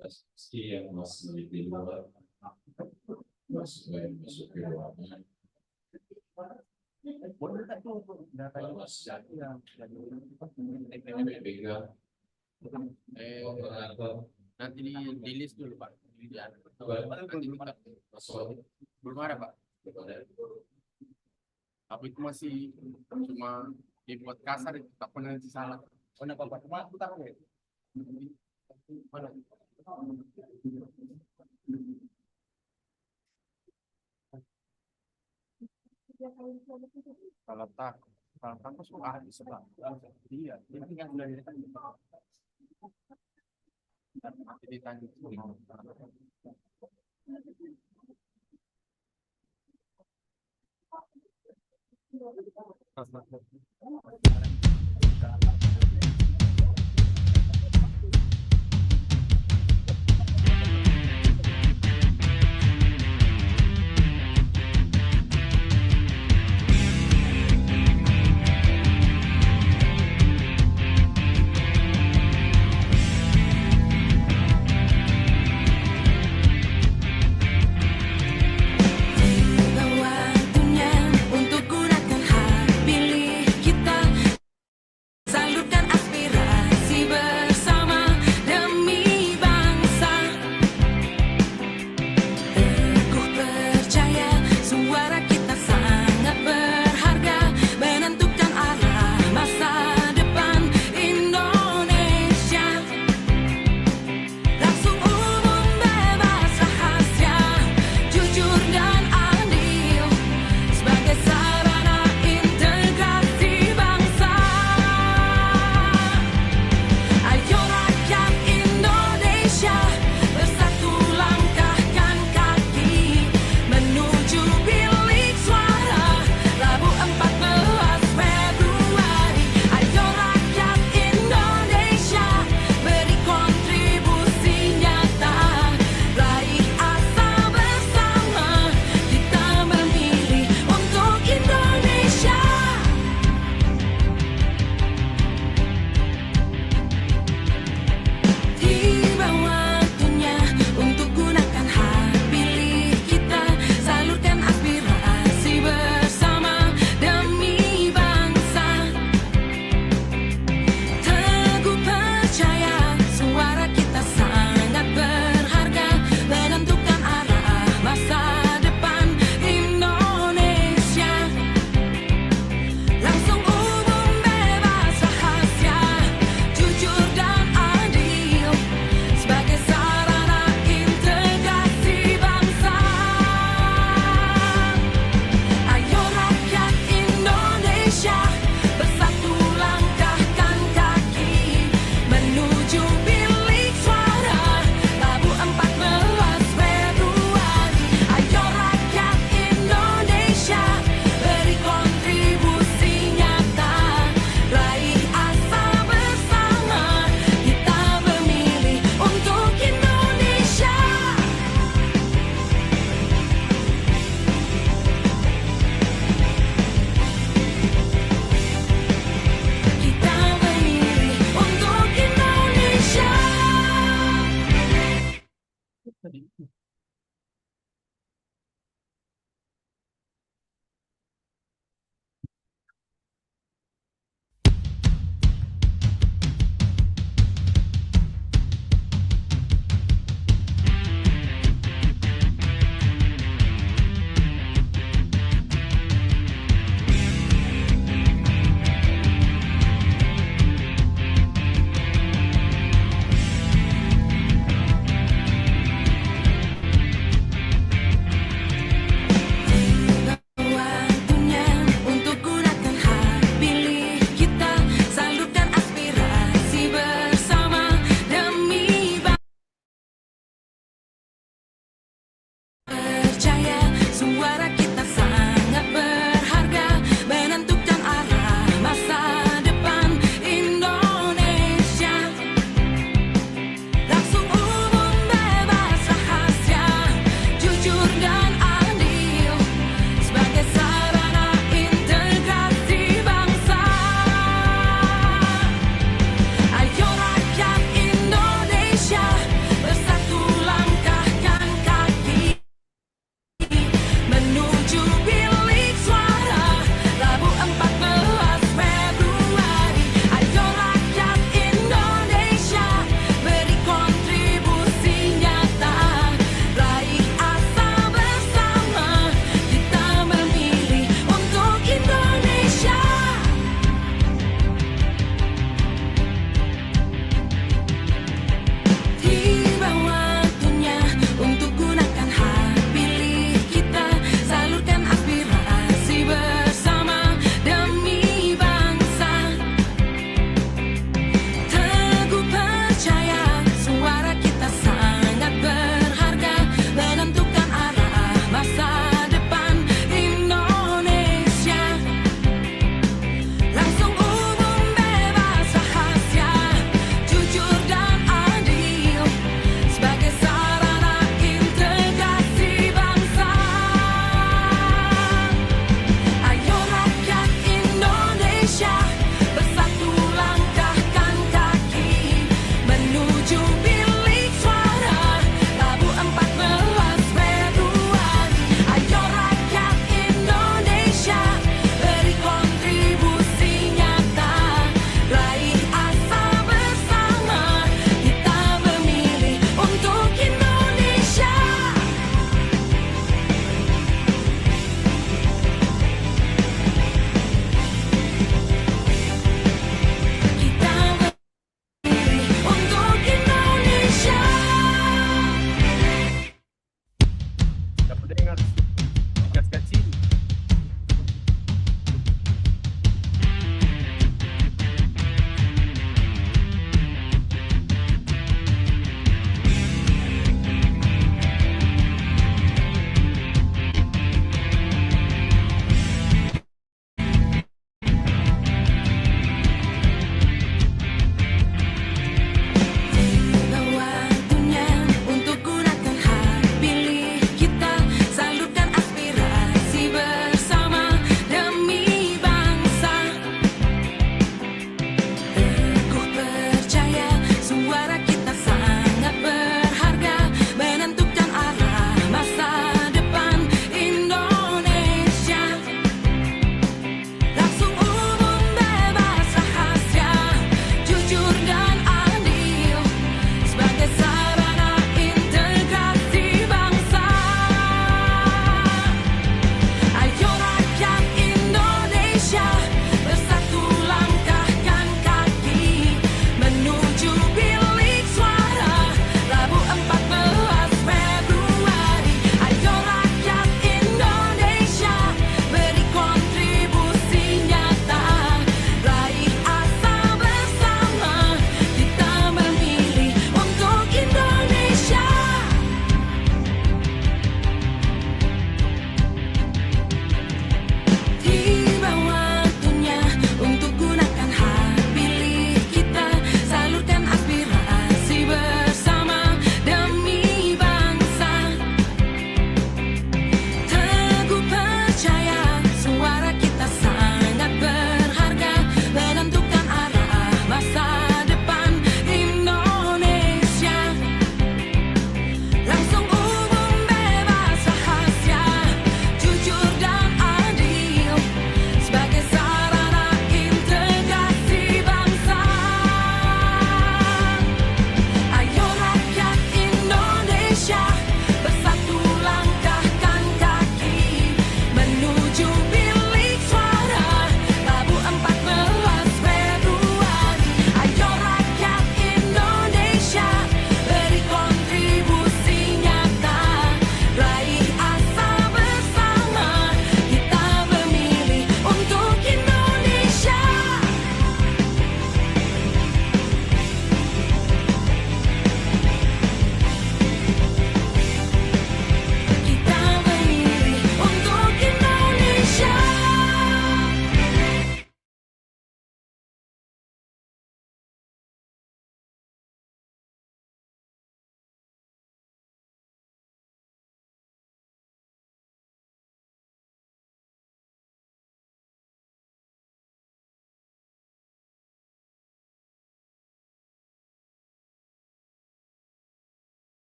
meski yang masih di luar masuk ke ruangan Boleh tak tuh datanya yang pegang nanti di list dulu Pak. masuk Belum ada Pak. Tapi itu masih cuma dibuat kasar itu, tak pernah nanti salah. Oh, nak Pak, cuma putar ya. Mana? Kalau tak masuk habis Pak. Iya, ini tinggal bulan ini kan. Nanti ditanya.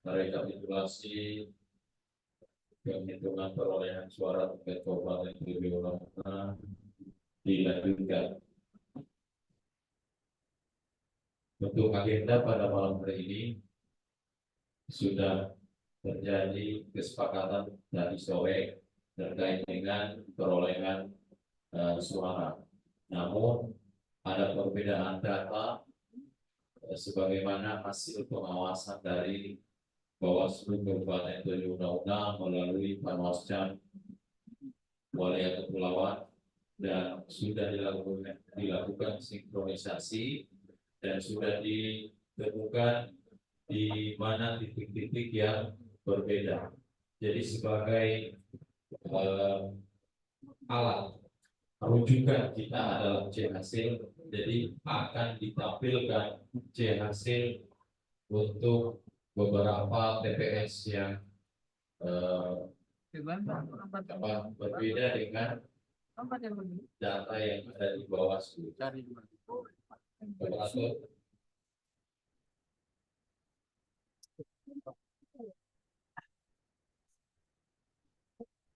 rekapitulasi penghitungan perolehan suara terkait Kabupaten Tujuh dilanjutkan. Untuk agenda pada malam hari ini sudah terjadi kesepakatan dari sore terkait dengan perolehan suara. Namun ada perbedaan data sebagaimana hasil pengawasan dari Bawaslu Kabupaten Tojo Unauna melalui Panwascam Wilayah Kepulauan, dan sudah dilakukan sinkronisasi dan sudah ditemukan di mana titik-titik yang berbeda. Jadi sebagai alat rujukan kita adalah C hasil, jadi akan ditampilkan C hasil untuk beberapa TPS yang berbeda dengan data yang ada di Bawaslu.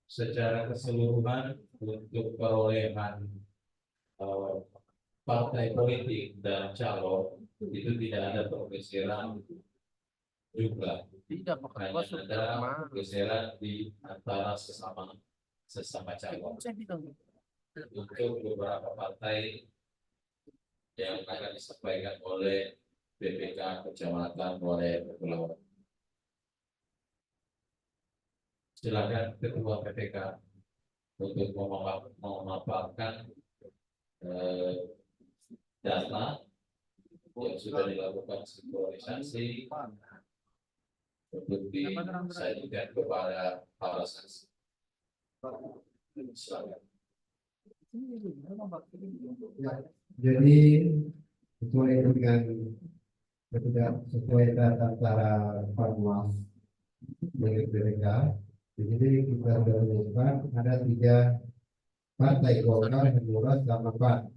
Secara keseluruhan untuk perolehan partai politik dan calon itu tidak ada pergeseran jumlah. Tidak, Hanya ada pergeseran di antara sesama calon. Untuk beberapa partai yang akan disampaikan oleh BPK Kecamatan Wilayah Kepulauan. Silakan Ketua PPK untuk memaparkan data yang sudah dilakukan sinkronisasi untuk disajikan kepada para saksi. Silakan. Ya, jadi sesuai dengan sesuai data antara Panwas dengan BPK, jadi kita sudah menemukan ada 3 partai Golkar, Hanura, sama PAN.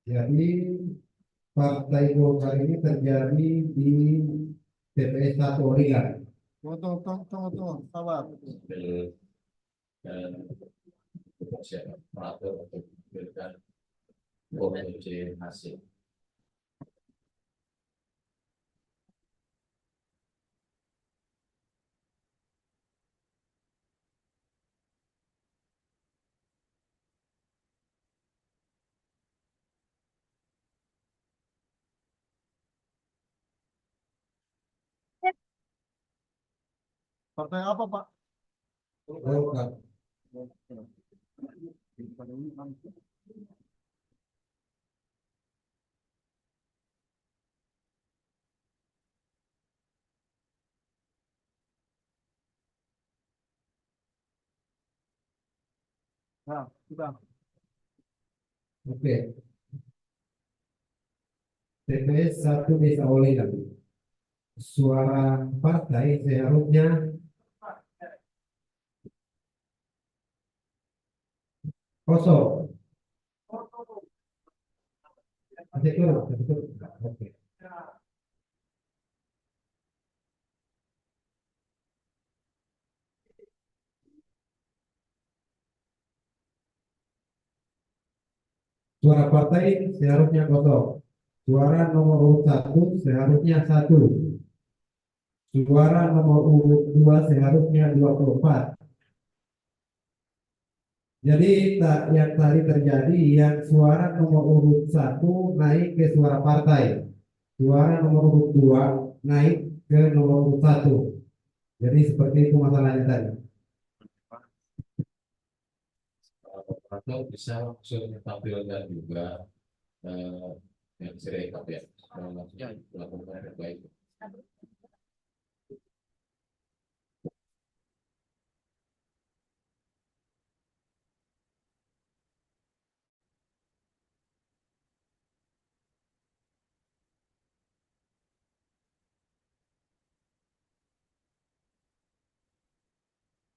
Jadi partai Golkar ini terjadi di TPS 1 Origan. Tunggu, sabar. Dan siapa mengatur untuk memberikan C hasil. Partai apa, Pak? Golkar. Nah, sudah. Oke. TPS 1 Desa Olinan. Suara partai seharusnya kosong. Oke. Suara partai seharusnya kosong. Suara nomor urut 1 seharusnya 1. Suara nomor urut 2 seharusnya 24. Jadi yang tadi terjadi, yang suara nomor urut 1 naik ke suara partai. Suara nomor urut 2 naik ke nomor urut 1. Jadi seperti itu masalahnya tadi. Atau bisa langsung tampilkan juga yang sirekap ya, lakukan yang baik.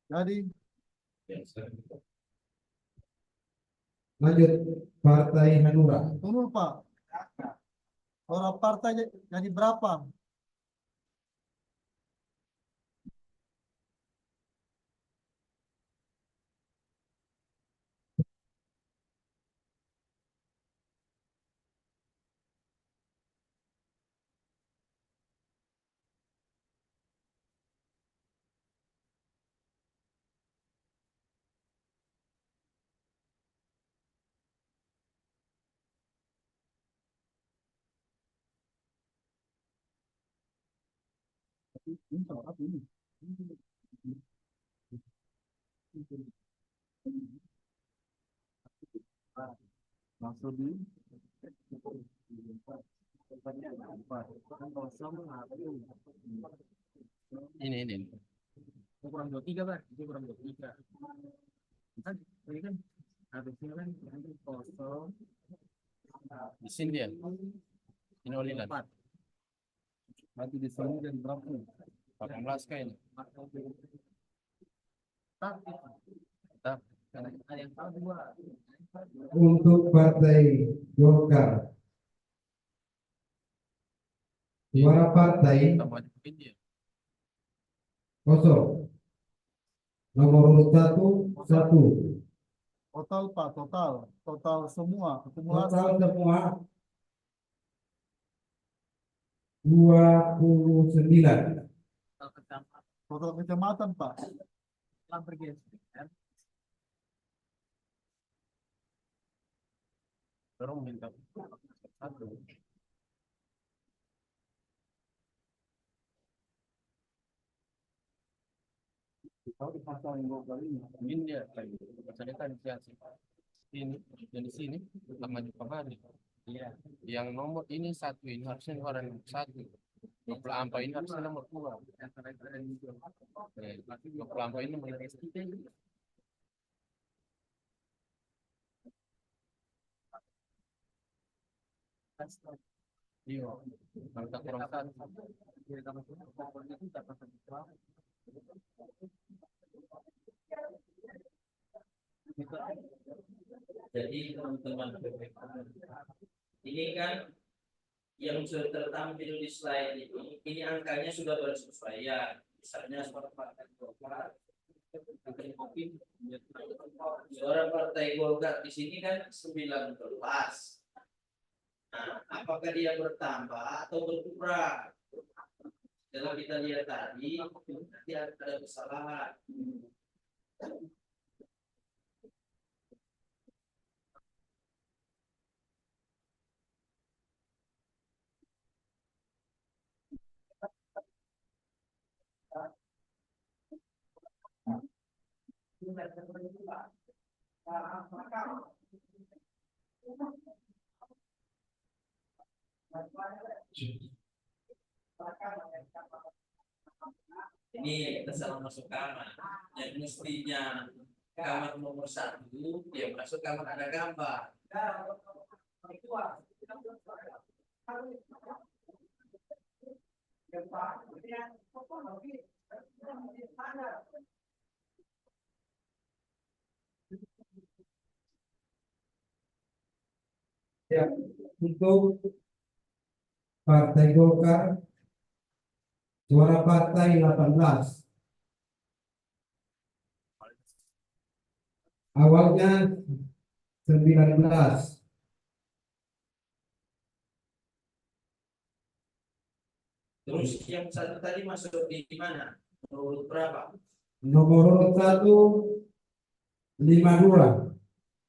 Jadi Lanjut, Partai Hanura. tunggu, Pak. Orang partai jadi berapa? Ini. Kurang 23 kan? Itu kurang 23. Kan ini kan harusnya kan nanti kosong. Di sini dia. Ini olilan. Nanti di sini dan berapa? 18 kain. Tak. Ada yang tahu dua. Untuk Partai Golkar, suara partai Tambah di dia. kosong. Nomor urut 1 1. Total Pak, total semua akumulasi Total semua 29. total kecamatan Pak. Dorong minta satu. Ini dia lagi. Saya kan ini dan di sini sama di kemarin. Iya. Yang nomor ini satu ini harusnya orang nomor satu. 24 ini harusnya nomor 2. 24 ini nomor 3. Iya, kalau tak kurang satu. Jadi teman-teman, ini kan yang sudah tertampil di slide ini angkanya sudah bersesuaian. Misalnya suara partai Golkar, suara partai Golkar di sini kan 19. Nah, apakah dia bertambah atau berkurang? Kalau kita lihat tadi, nanti ada kesalahan. Ini kita salah masuk kamar. Yang mestinya kamar nomor 1, dia masuk kamar ada gambar. Ya, untuk Partai Golkar, suara partai 18. Awalnya 19. Terus yang satu tadi masuk di mana? Menurut berapa? Nomor urut 1 52.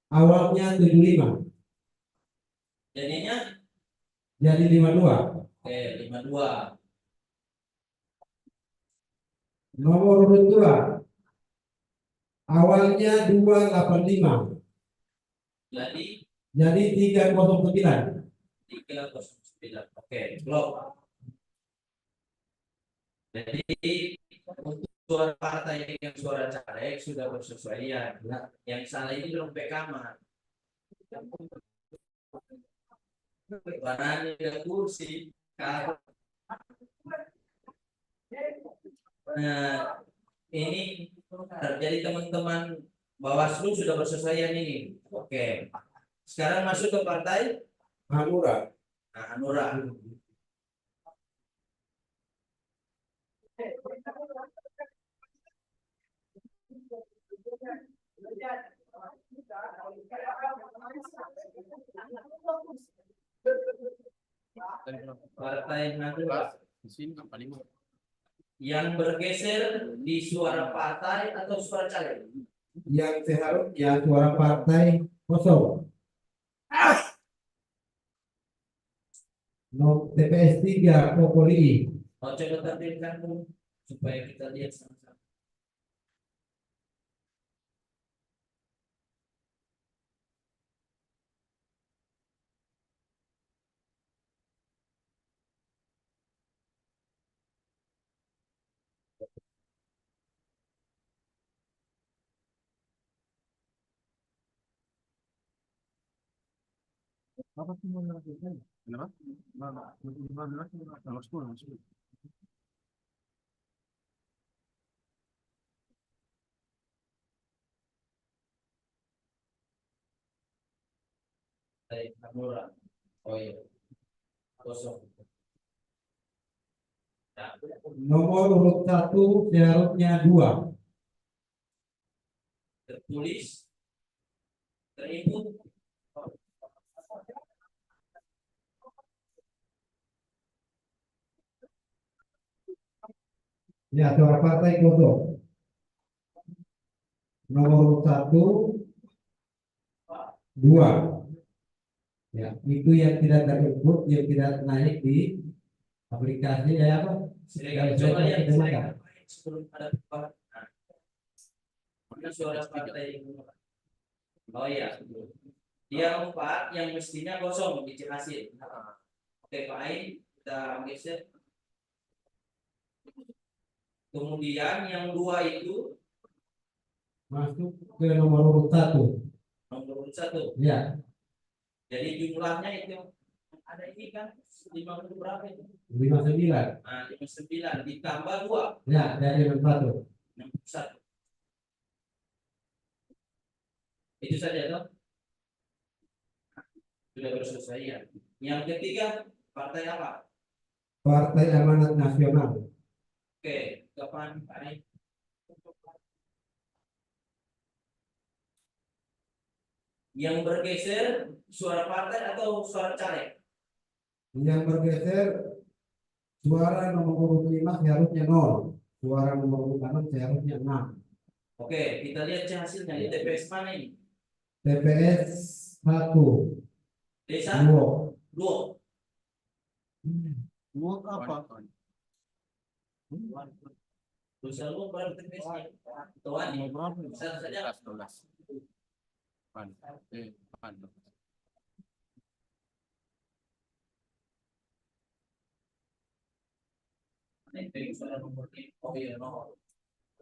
Awalnya 75. Jadinya Jadi 52. oke 52. Nomor urut 2. Awalnya 285. Jadi 309. 309. Oke, blok. Jadi untuk suara partai dengan suara caleg sudah bersesuaian. Nah, yang salah ini belum kamar. Barangnya ada kursi. Nah, ini jadi teman-teman Bawaslu sudah bersesuaian ini. Oke. Sekarang masuk ke partai Hanura. Nah, Hanura. Partai Hanura. Di sini kan paling Yang bergeser di suara partai atau suara caleg? Yang seharusnya suara partai kosong. TPS 3 Popoli. Mau coba tampilkan dulu supaya kita lihat sama-sama. Apa sih mau dilakukan? Kenapa? Mana? Nomor 10, nomor 10. Dari Kamura. Oh iya. Kosong. Nah, Nomor urut 1 seharusnya 2. tertulis, terinput. Ya, suara partai kosong. Nomor urut 1, 2. Ya, itu yang tidak terinput, yang tidak naik di aplikasi ya apa? Silakan coba lihat silakan sebelum ada perubahan. Nah, mana suara partai? Oh iya. Dia 4 yang mestinya kosong di hasil. Oke, baik. Kita geser. Kemudian yang 2 itu Masuk ke nomor urut 1. nomor urut 1. Ya, Jadi jumlahnya itu ada ini kan 50 berapa itu? 59. Nah, 59 ditambah 2, Ya, dari 61. 61. Itu saja toh. Sudah selesai ya. Yang ketiga, partai apa? Partai Amanat Nasional. Oke, kapan Pak? Yang bergeser suara partai atau suara caleg? Yang bergeser suara nomor urut 5 seharusnya 0. Suara nomor urut 6 seharusnya 6. Oke, kita lihat hasilnya di TPS mana ini? TPS 1. Desa 2. 2. Buat apa? Desa 2 berapa TPS-nya? Tuan, Berapa? satu saja. 12. Pan. Pan. Itu yang suara nomor ini. Oh iya, nomor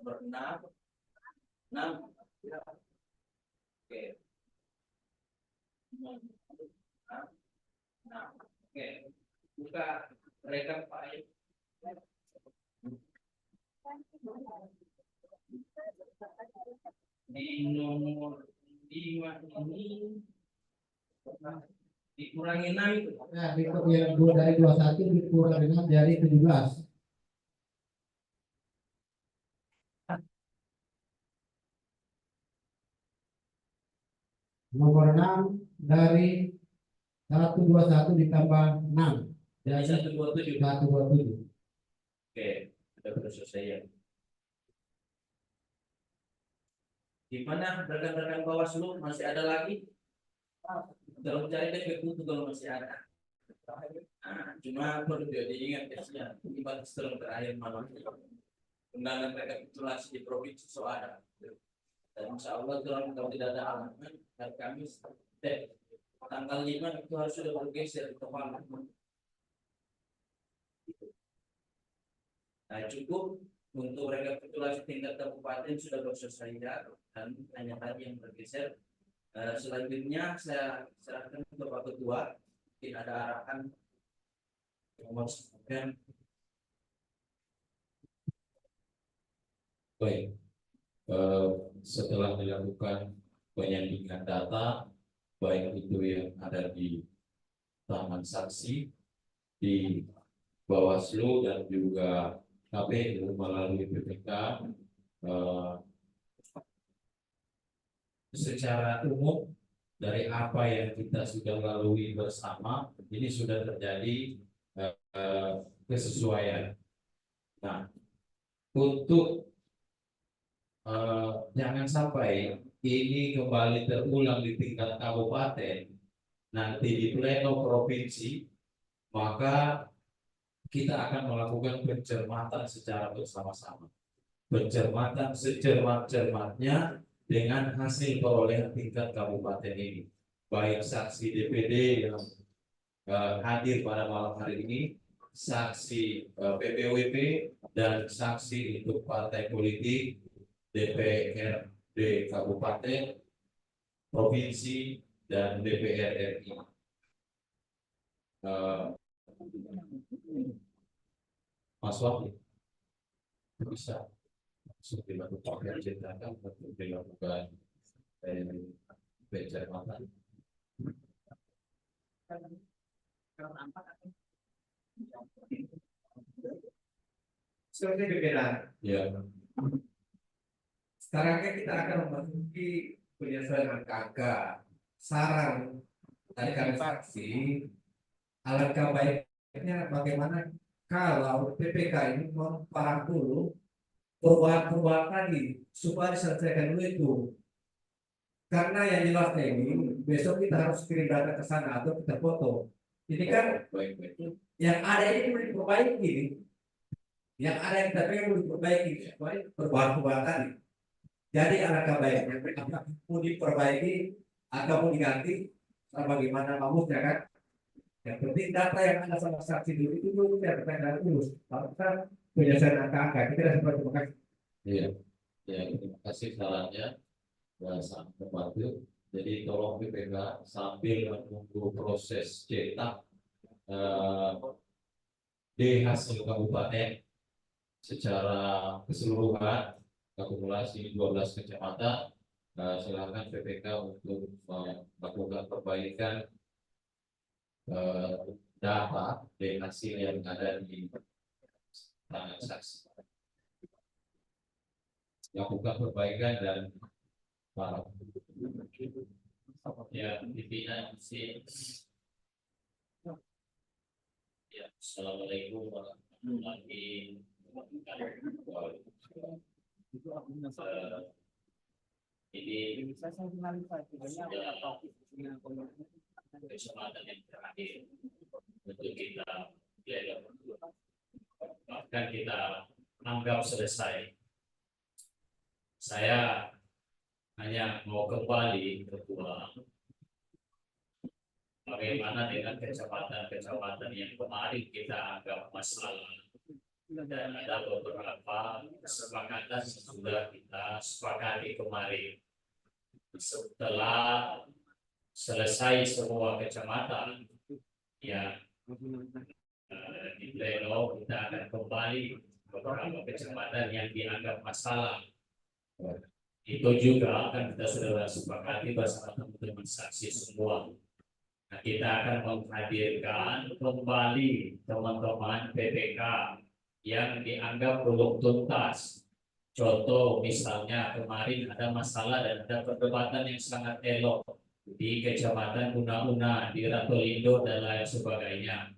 6. 6. Oke. 6. Nah, oke. Buka rekam Pak. Di nomor 5 ini dikurangi 6 itu. Nah, yang 2 dari 21 dikurang dengan dari 17. Nomor 6 dari 121 ditambah 6. Jadi Jadi 127. 127. Oke, sudah selesai ya. Di mana rekan-rekan Bawaslu masih ada lagi? Kalau cari DP Kutu kalau masih ada. Nah, cuma perlu diingat ya, ini batas terakhir malam ini. Undangan rekapitulasi di provinsi soal. Dan insya Allah kalau tidak ada halangan hari Kamis tanggal 5 itu harus sudah bergeser ke malam. Nah, cukup untuk rekapitulasi tingkat kabupaten sudah selesai dan hanya tadi yang bergeser. Selanjutnya saya serahkan ke Pak Ketua, mungkin ada arahan memasukkan. Baik, setelah dilakukan penyandingan data, baik itu yang ada di taman saksi, di Bawaslu dan juga KPU melalui PPK, secara umum dari apa yang kita sudah lalui bersama, ini sudah terjadi kesesuaian. Nah, untuk jangan sampai ini kembali terulang di tingkat kabupaten, nanti di pleno provinsi, maka kita akan melakukan pencermatan secara bersama-sama. Pencermatan secermat-cermatnya dengan hasil perolehan tingkat kabupaten ini. Baik saksi DPD yang hadir pada malam hari ini, saksi PPWP, dan saksi untuk partai politik, DPRD Kabupaten, Provinsi, dan DPR RI. Mas Wahyu, bisa langsung dilakukan pencermatan untuk dilakukan pencermatan. Seperti pimpinan. Ya, Sekarang kan kita akan memasuki penyesuaian angka-angka. Saran dari kami fraksi, alangkah baiknya bagaimana kalau PPK ini memparang dulu perubahan-perubahan tadi supaya diselesaikan dulu itu. Karena yang jelasnya ini besok kita harus kirim data ke sana atau kita foto. Ini kan baik. yang ada ini mau diperbaiki, yang ada yang kita pengen mau diperbaiki supaya perubahan-perubahan tadi. Jadi alangkah baiknya apakah mau diperbaiki atau mau diganti, bagaimana bagusnya kan? Yang penting data yang ada sama saksi dulu itu dulu ya pertanyaan dulu. Kalau kita penyelesaian angka-angka kita sudah sempat terima kasih. Iya, ya, terima kasih sarannya. Ya, sangat membantu. Jadi tolong PPK sambil menunggu proses cetak di hasil kabupaten secara keseluruhan akumulasi 12 kecamatan, silakan PPK untuk melakukan perbaikan data dari hasil yang ada di tangan saksi. Lakukan perbaikan dan ya, pimpinan sih. Ya, assalamualaikum warahmatullahi wabarakatuh. Ini kesempatan yang terakhir untuk kita bahkan kita anggap selesai. Saya hanya mau kembali ketua, bagaimana dengan kecamatan-kecamatan yang kemarin kita anggap masalah, dan ada beberapa kesepakatan yang sudah kita sepakati kemarin. Setelah selesai semua kecamatan, ya di pleno kita akan kembali beberapa kecamatan yang dianggap masalah. Itu juga akan kita sudah sepakati bersama teman-teman saksi semua. Nah, kita akan menghadirkan kembali teman-teman PPK yang dianggap belum tuntas. Contoh misalnya kemarin ada masalah dan ada perdebatan yang sangat elok di Kecamatan Una-Una, di Ratolindo dan lain sebagainya.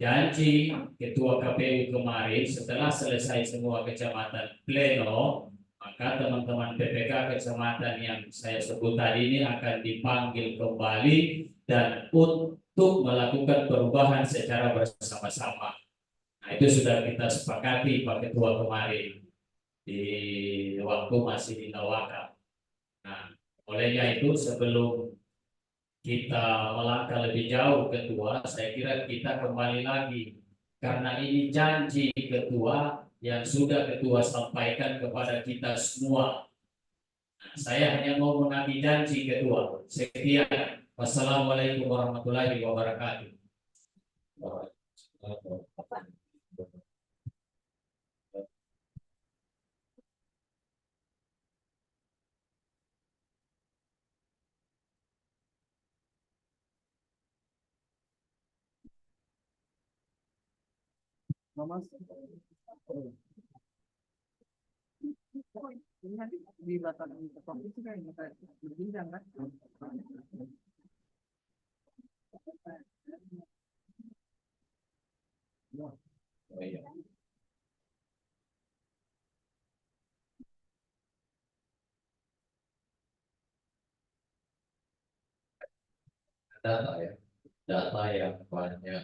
Janji Ketua KPU kemarin setelah selesai semua kecamatan pleno, maka teman-teman PPK kecamatan yang saya sebut tadi ini akan dipanggil kembali dan untuk melakukan perubahan secara bersama-sama. Nah, itu sudah kita sepakati Pak Ketua kemarin di waktu masih di Nawaka. Nah, olehnya itu sebelum kita melangkah lebih jauh Ketua, saya kira kita kembali lagi karena ini janji Ketua yang sudah Ketua sampaikan kepada kita semua. Nah, saya hanya mau menagih janji Ketua. Sekian. Wassalamualaikum warahmatullahi wabarakatuh. Ini nanti di batas provinsi kan kita berbincang kan. Oh, iya. Data ya, data yang banyak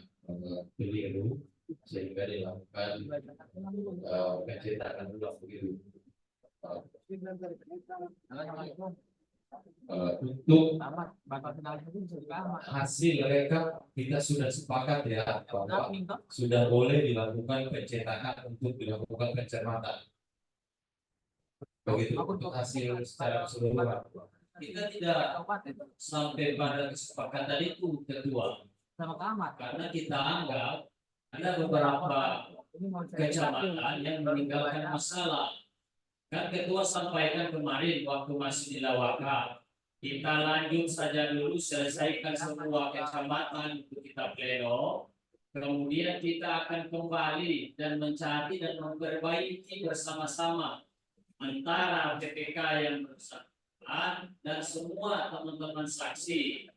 keliru sehingga dilakukan pencetakan ulang begitu. Untuk hasil rekap kita sudah sepakat ya bahwa sudah boleh dilakukan pencetakan untuk dilakukan pencermatan. Begitu untuk hasil secara keseluruhan. Kita tidak sampai pada kesepakatan itu ketua, karena kita anggap ada beberapa kecamatan yang meninggalkan masalah. Kan ketua sampaikan kemarin waktu masih di Lawaka, kita lanjut saja dulu, selesaikan semua kecamatan untuk kita pleno, kemudian kita akan kembali dan mencari dan memperbaiki bersama-sama antara PPK yang bersangkutan dan semua teman-teman saksi.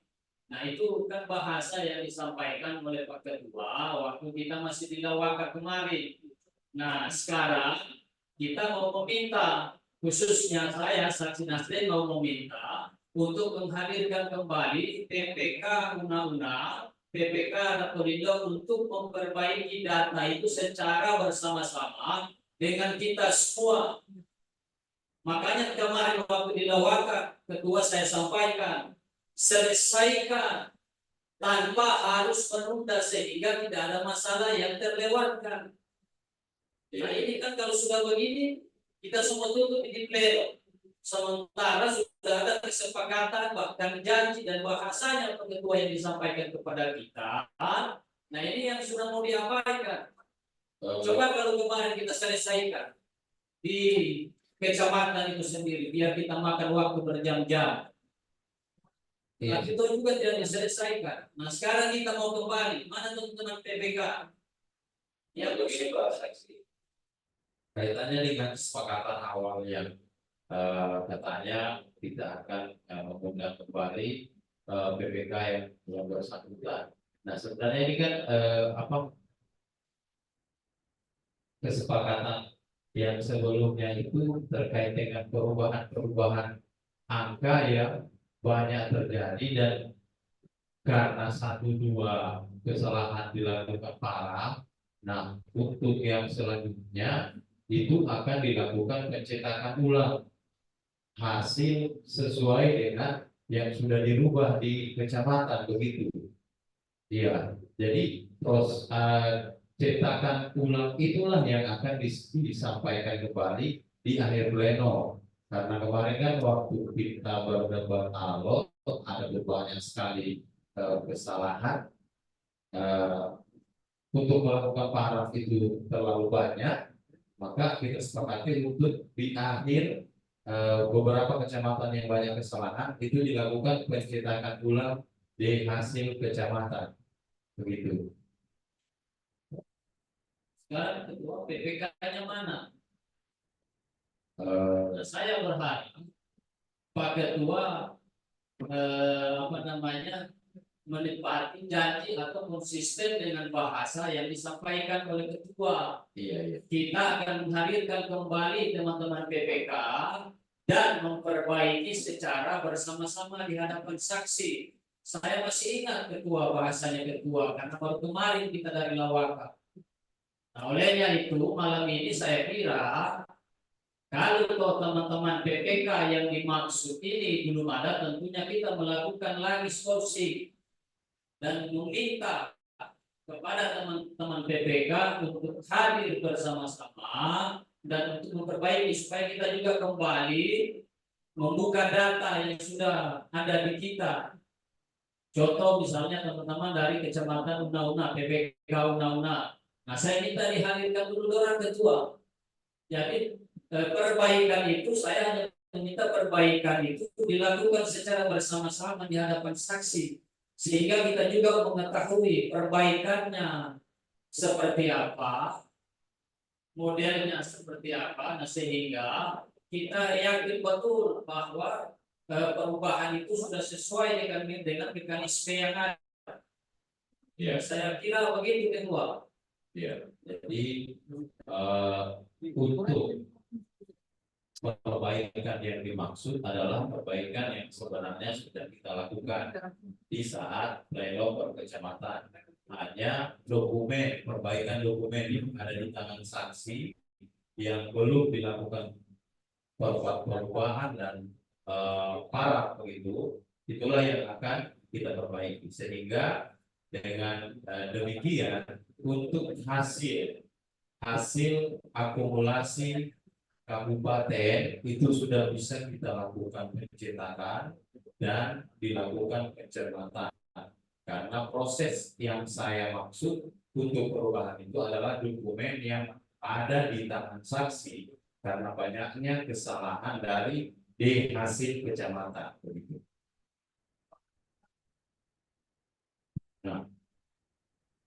Nah itu kan bahasa yang disampaikan oleh Pak Ketua waktu kita masih di Lawaka kemarin. Nah sekarang kita mau meminta, khususnya saya saksi Nasdem mau meminta untuk menghadirkan kembali PPK undang-undang PPK Raporindo untuk memperbaiki data itu secara bersama-sama dengan kita semua. Makanya kemarin waktu di Lawaka, ketua saya sampaikan, selesaikan tanpa harus menunda sehingga tidak ada masalah yang terlewatkan. Nah ini kan kalau sudah begini, kita semua tutup di pleno. Sementara sudah ada kesepakatan, bahkan janji dan bahasanya Pak Ketua yang disampaikan kepada kita. Nah ini yang sudah mau diabaikan. Coba kalau kemarin kita selesaikan di kecamatan itu sendiri, biar kita makan waktu berjam-jam. Nah itu juga tidak diselesaikan. Nah sekarang kita mau kembali, mana teman-teman PPK? Ya begini Pak Saksi. Kaitannya dengan kesepakatan awal yang katanya tidak akan mengundang kembali PPK yang bersangkutan. Nah sebenarnya ini kan kesepakatan yang sebelumnya itu terkait dengan perubahan angka yang banyak terjadi dan karena 1-2 kesalahan dilakukan parah. Nah untuk yang selanjutnya itu akan dilakukan pencetakan ulang hasil sesuai dengan yang sudah dirubah di kecamatan begitu. Iya, jadi terus cetakan ulang itulah yang akan disampaikan kembali di akhir pleno. Karena kemarin kan waktu kita berdebat alot ada banyak sekali kesalahan. Untuk melakukan paraf itu terlalu banyak. Maka kita sepakati untuk di akhir beberapa kecamatan yang banyak kesalahan itu dilakukan pencetakan ulang di hasil kecamatan begitu. Sekarang ketua PPK-nya mana? Saya berharap Pak Ketua menepati janji atau konsisten dengan bahasa yang disampaikan oleh ketua. Iya. Kita akan menghadirkan kembali teman-teman PPK dan memperbaiki secara bersama-sama di hadapan saksi. Saya masih ingat ketua bahasanya ketua karena baru kemarin kita dari Lawaka. Nah, olehnya itu malam ini saya kira kalau teman-teman PPK yang dimaksud ini belum ada, tentunya kita melakukan lagi skorsing dan meminta kepada teman-teman PPK untuk hadir bersama-sama dan untuk memperbaiki supaya kita juga kembali membuka data yang sudah ada di kita. Contoh misalnya teman-teman dari kecamatan Una-Una, PPK Una-Una. Nah saya minta dihadirkan dulu orang ketua. Jadi perbaikan itu saya hanya meminta perbaikan itu dilakukan secara bersama-sama di hadapan saksi sehingga kita juga mengetahui perbaikannya seperti apa, modelnya seperti apa, nah sehingga kita yakin betul bahwa perubahan itu sudah sesuai dengan mekanisme yang ada. Ya, saya kira begitu ketua. Ya, jadi untuk perbaikan yang dimaksud adalah perbaikan yang sebenarnya sudah kita lakukan di saat pleno per kecamatan. Nah, adanya perbaikan dokumen yang ada di tangan saksi yang belum dilakukan perubahan dan parah begitu, itulah yang akan kita perbaiki. Sehingga dengan demikian untuk hasil akumulasi kabupaten itu sudah bisa kita lakukan pencetakan dan dilakukan pencermatan. Karena proses yang saya maksud untuk perubahan itu adalah dokumen yang ada di tangan saksi karena banyaknya kesalahan dari di hasil kecamatan begitu. Nah,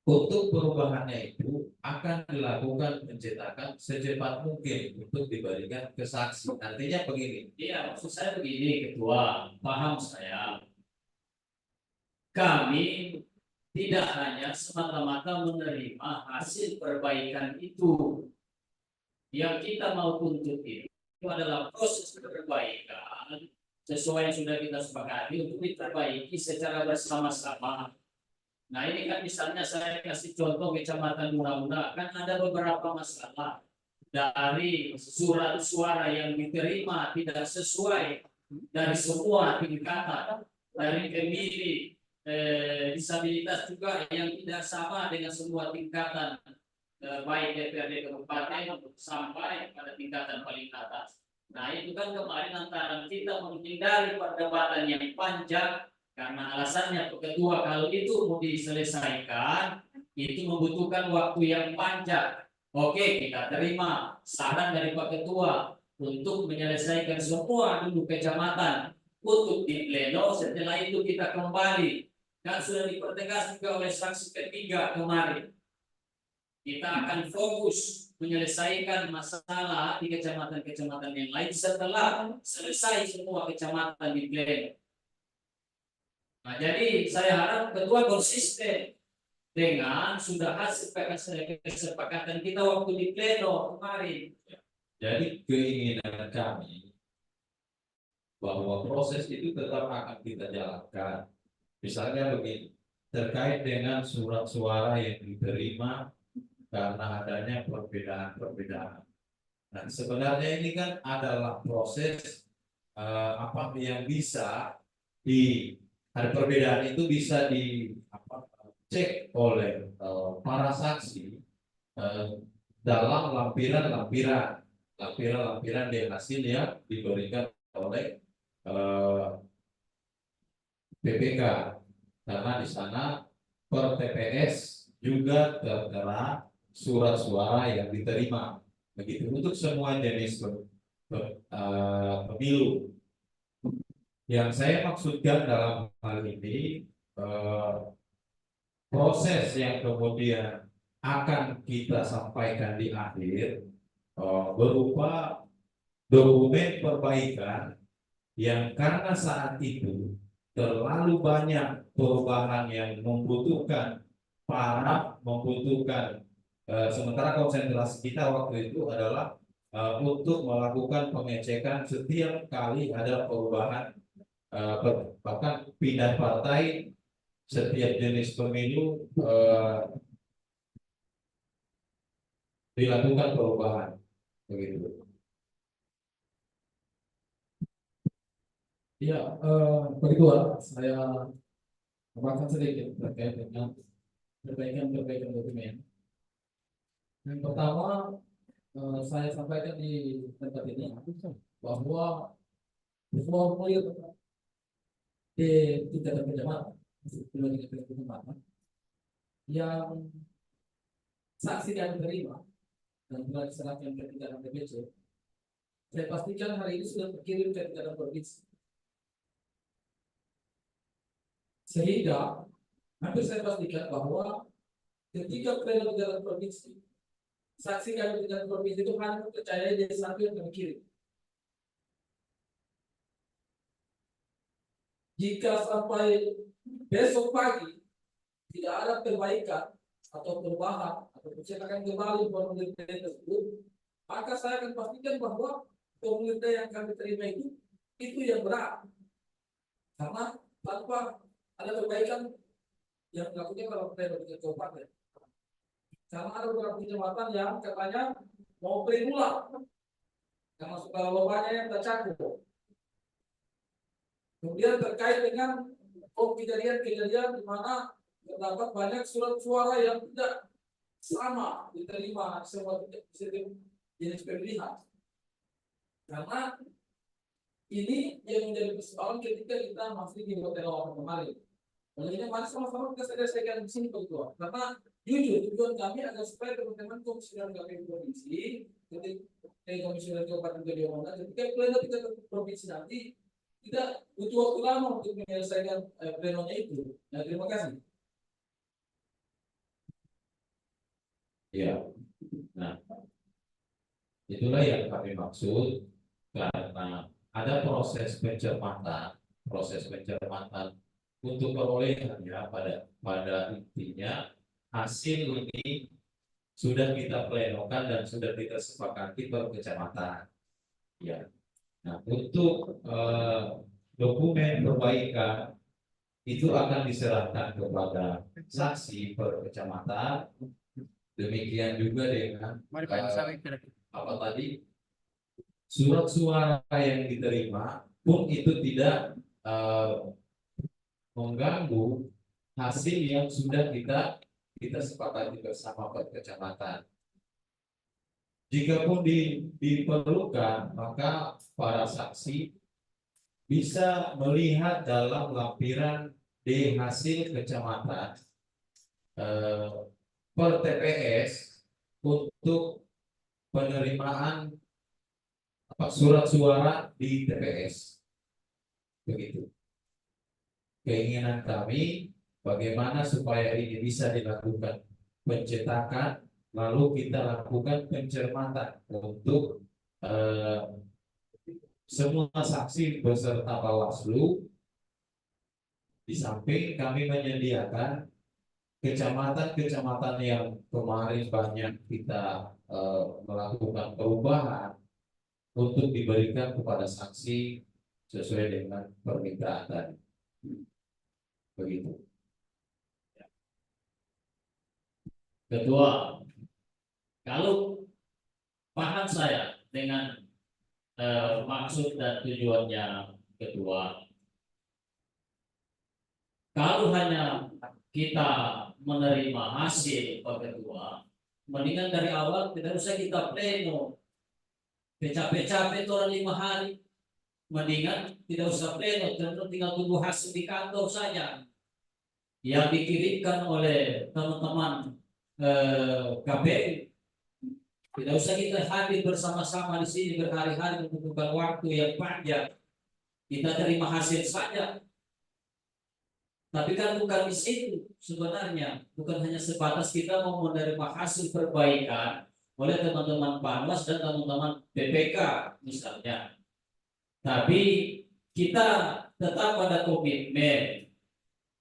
untuk perubahannya itu akan dilakukan pencetakan secepat mungkin untuk diberikan ke saksi. Artinya begini. Iya, maksud saya begini, Ketua, paham saya. Kami tidak hanya semata-mata menerima hasil perbaikan itu. Yang kita mau tuntut itu adalah proses perbaikan sesuai yang sudah kita sepakati untuk diperbaiki secara bersama-sama. Nah ini kan misalnya saya kasih contoh Kecamatan Muna-Muna, kan ada beberapa masalah dari surat suara yang diterima tidak sesuai dari semua tingkatan, dari pemilih disabilitas juga yang tidak sama dengan semua tingkatan, baik DPRD kabupaten sampai pada tingkatan paling atas. Nah itu kan kemarin antara kita menghindari perdebatan yang panjang karena alasannya Ketua kalau itu mau diselesaikan itu membutuhkan waktu yang panjang. Oke, kita terima saran dari Pak Ketua untuk menyelesaikan semua dulu kecamatan untuk di pleno. Setelah itu kita kembali, kan sudah dipertegas juga oleh saksi ketiga kemarin. Kita akan fokus menyelesaikan masalah di kecamatan-kecamatan yang lain setelah selesai semua kecamatan di pleno. Nah, jadi saya harap Ketua konsisten dengan sudah hasil kesepakatan kita waktu di pleno kemarin. Jadi keinginan kami bahwa proses itu tetap akan kita jalankan. Misalnya begini, terkait dengan surat suara yang diterima karena adanya perbedaan-perbedaan. Nah, sebenarnya ini kan adalah proses apa yang bisa ada perbedaan itu bisa dicek oleh para saksi dalam lampiran di hasil yang diberikan oleh PPK, karena di sana per TPS juga tertera surat suara yang diterima begitu untuk semua jenis pemilu. Yang saya maksudkan dalam hal ini proses yang kemudian akan kita sampaikan di akhir berupa dokumen perbaikan yang karena saat itu terlalu banyak perubahan yang membutuhkan sementara konsentrasi kita waktu itu adalah untuk melakukan pengecekan setiap kali ada perubahan bahkan pindah partai setiap jenis pemilu dilakukan perubahan begitu. Ya, berdua saya tambahkan sedikit terkait dengan perbaikan dokumen. Yang pertama, saya sampaikan di tempat ini bahwa formulir di tingkat kecamatan, yang saksi yang diterima dan telah diserahkan ke tingkatan DPC, saya pastikan hari ini sudah terkirim ke tingkatan provinsi. Sehingga hampir saya pastikan bahwa ketika pleno tingkatan provinsi, saksi kami tingkatan provinsi itu hanya percaya dari satu yang kami kirim. Jika sampai besok pagi tidak ada perbaikan atau perubahan atau pencetakan kembali formulir tersebut, maka saya akan pastikan bahwa formulir yang kami terima itu yang benar, karena tanpa ada perbaikan yang dilakukan kalau pleno tingkat kabupaten. Karena ada beberapa kecamatan yang katanya mau pleno ulang, yang masuk ke lomanya yang tercakup. Kemudian terkait dengan kejadian-kejadian di mana terdapat banyak surat suara yang tidak sama diterima semua sistem jenis pemilihan. Karena ini yang menjadi persoalan ketika kita masih di hotel awal kemarin. Makanya mari sama-sama kita selesaikan di sini berdua. Karena jujur tujuan kami adalah supaya teman-teman komisioner KPU provinsi, komisioner kabupaten Kediri, ketika pleno tingkat provinsi nanti tidak butuh waktu lama untuk menyelesaikan plenonya itu. Nah, terima kasih. Ya, nah itulah yang kami maksud karena ada proses pencermatan untuk perolehannya pada intinya hasil ini sudah kita plenokan dan sudah kita sepakati per kecamatan. Ya, nah untuk dokumen perbaikan itu akan diserahkan kepada saksi per kecamatan. Demikian juga dengan apa tadi surat suara yang diterima pun itu tidak mengganggu hasil yang sudah kita sepakati bersama per kecamatan. Jikapun diperlukan, maka para saksi bisa melihat dalam lampiran di hasil kecamatan per TPS untuk penerimaan surat suara di TPS. Begitu. Keinginan kami bagaimana supaya ini bisa dilakukan pencetakan, lalu kita lakukan pencermatan untuk semua saksi beserta Bawaslu. Di samping kami menyediakan kecamatan-kecamatan yang kemarin banyak kita melakukan perubahan untuk diberikan kepada saksi sesuai dengan permintaan tadi. Begitu. Ketua, kalau paham saya dengan maksud dan tujuannya ketua, kalau hanya kita menerima hasil Pak Ketua, mendingan dari awal tidak usah kita pleno. Capek-capek itu orang 5 hari, mendingan tidak usah pleno, tinggal tunggu hasil di kantor saja yang dikirimkan oleh teman-teman KPU. Tidak usah kita hadir bersama-sama di sini berhari-hari membutuhkan waktu yang panjang. Kita terima hasil saja. Tapi kan bukan di situ sebenarnya, bukan hanya sebatas kita mau menerima hasil perbaikan oleh teman-teman Panwas dan teman-teman PPK misalnya. Tapi kita tetap pada komitmen,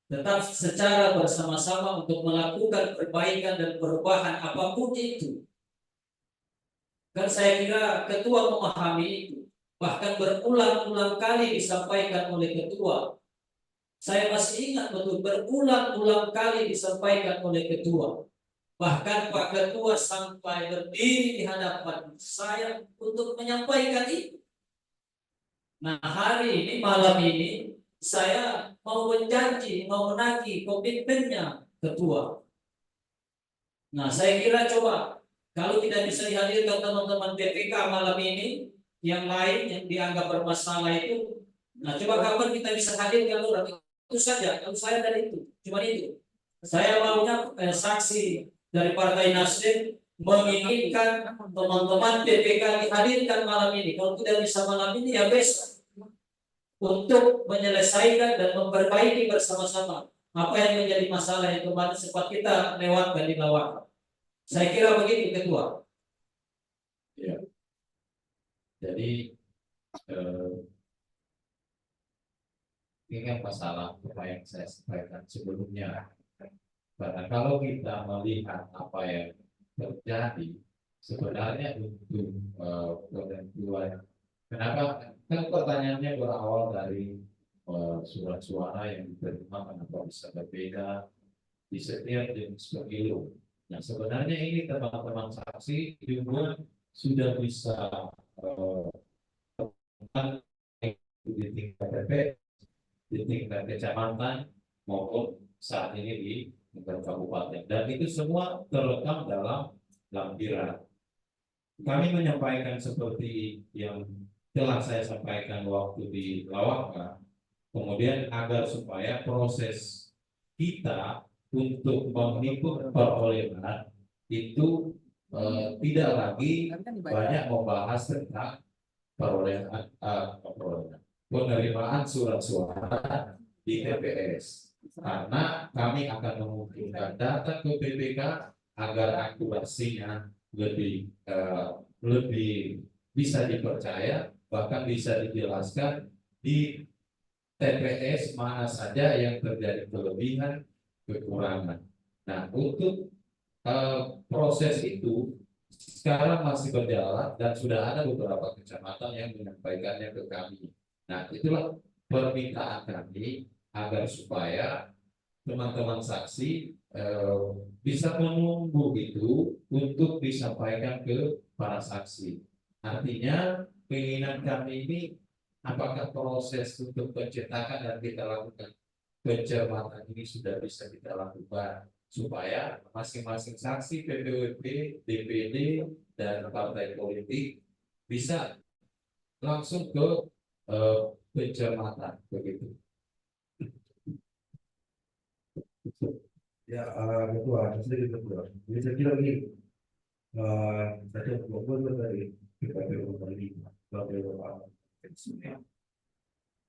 tetap secara bersama-sama untuk melakukan perbaikan dan perubahan apapun itu. Kan saya kira ketua memahami itu, bahkan berulang-ulang kali disampaikan oleh ketua. Saya masih ingat betul berulang-ulang kali disampaikan oleh ketua. Bahkan Pak Ketua sampai berdiri di hadapan saya untuk menyampaikan itu. Nah, hari ini, malam ini, saya mau berjanji, mau menagih komitmennya ketua. Nah, saya kira coba, kalau tidak bisa dihadirkan teman-teman BPK malam ini, yang lain yang dianggap bermasalah itu, nah coba kapan kita bisa hadirkan orang itu saja. Kalau saya dari itu, cuma itu. Saya maunya saksi dari Partai Nasdem menginginkan teman-teman PPK dihadirkan malam ini. Kalau tidak bisa malam ini ya besok, untuk menyelesaikan dan memperbaiki bersama-sama apa yang menjadi masalah yang kemarin sempat kita lewatkan di bawah. Saya kira begitu ketua. Ya. Jadi ini kan masalah apa yang saya sampaikan sebelumnya. Karena kalau kita melihat apa yang terjadi sebenarnya untuk ketentuan, kenapa kan pertanyaannya berawal dari surat suara yang diterima kenapa bisa berbeda di setiap jenis pemilu. Nah, sebenarnya ini teman-teman saksi juga sudah bisa di tingkat TPS, di tingkat kecamatan maupun saat ini di tingkat kabupaten, dan itu semua terekam dalam lampiran. Kami menyampaikan seperti yang telah saya sampaikan waktu di Lawaka, kemudian agar supaya proses kita untuk menghitung perolehan itu tidak lagi banyak membahas tentang perolehan penerimaan surat suara di TPS, karena kami akan mengumpulkan data ke BPK agar akurasinya lebih bisa dipercaya, bahkan bisa dijelaskan di TPS mana saja yang terjadi kelebihan kekurangan. Nah, untuk proses itu sekarang masih berjalan dan sudah ada beberapa kecamatan yang menyampaikannya ke kami. Nah, itulah permintaan kami agar supaya teman-teman saksi bisa menunggu itu untuk disampaikan ke para saksi. Artinya keinginan kami ini, apakah proses untuk pencetakan dan kita lakukan pencermatan ini sudah bisa kita lakukan supaya masing-masing saksi PPWP, DPD, dan partai politik bisa langsung ke pencermatan begitu. Ya, ketua, sedikit ketua. Jadi saya kira begini, tadi aku dari PKPU tadi,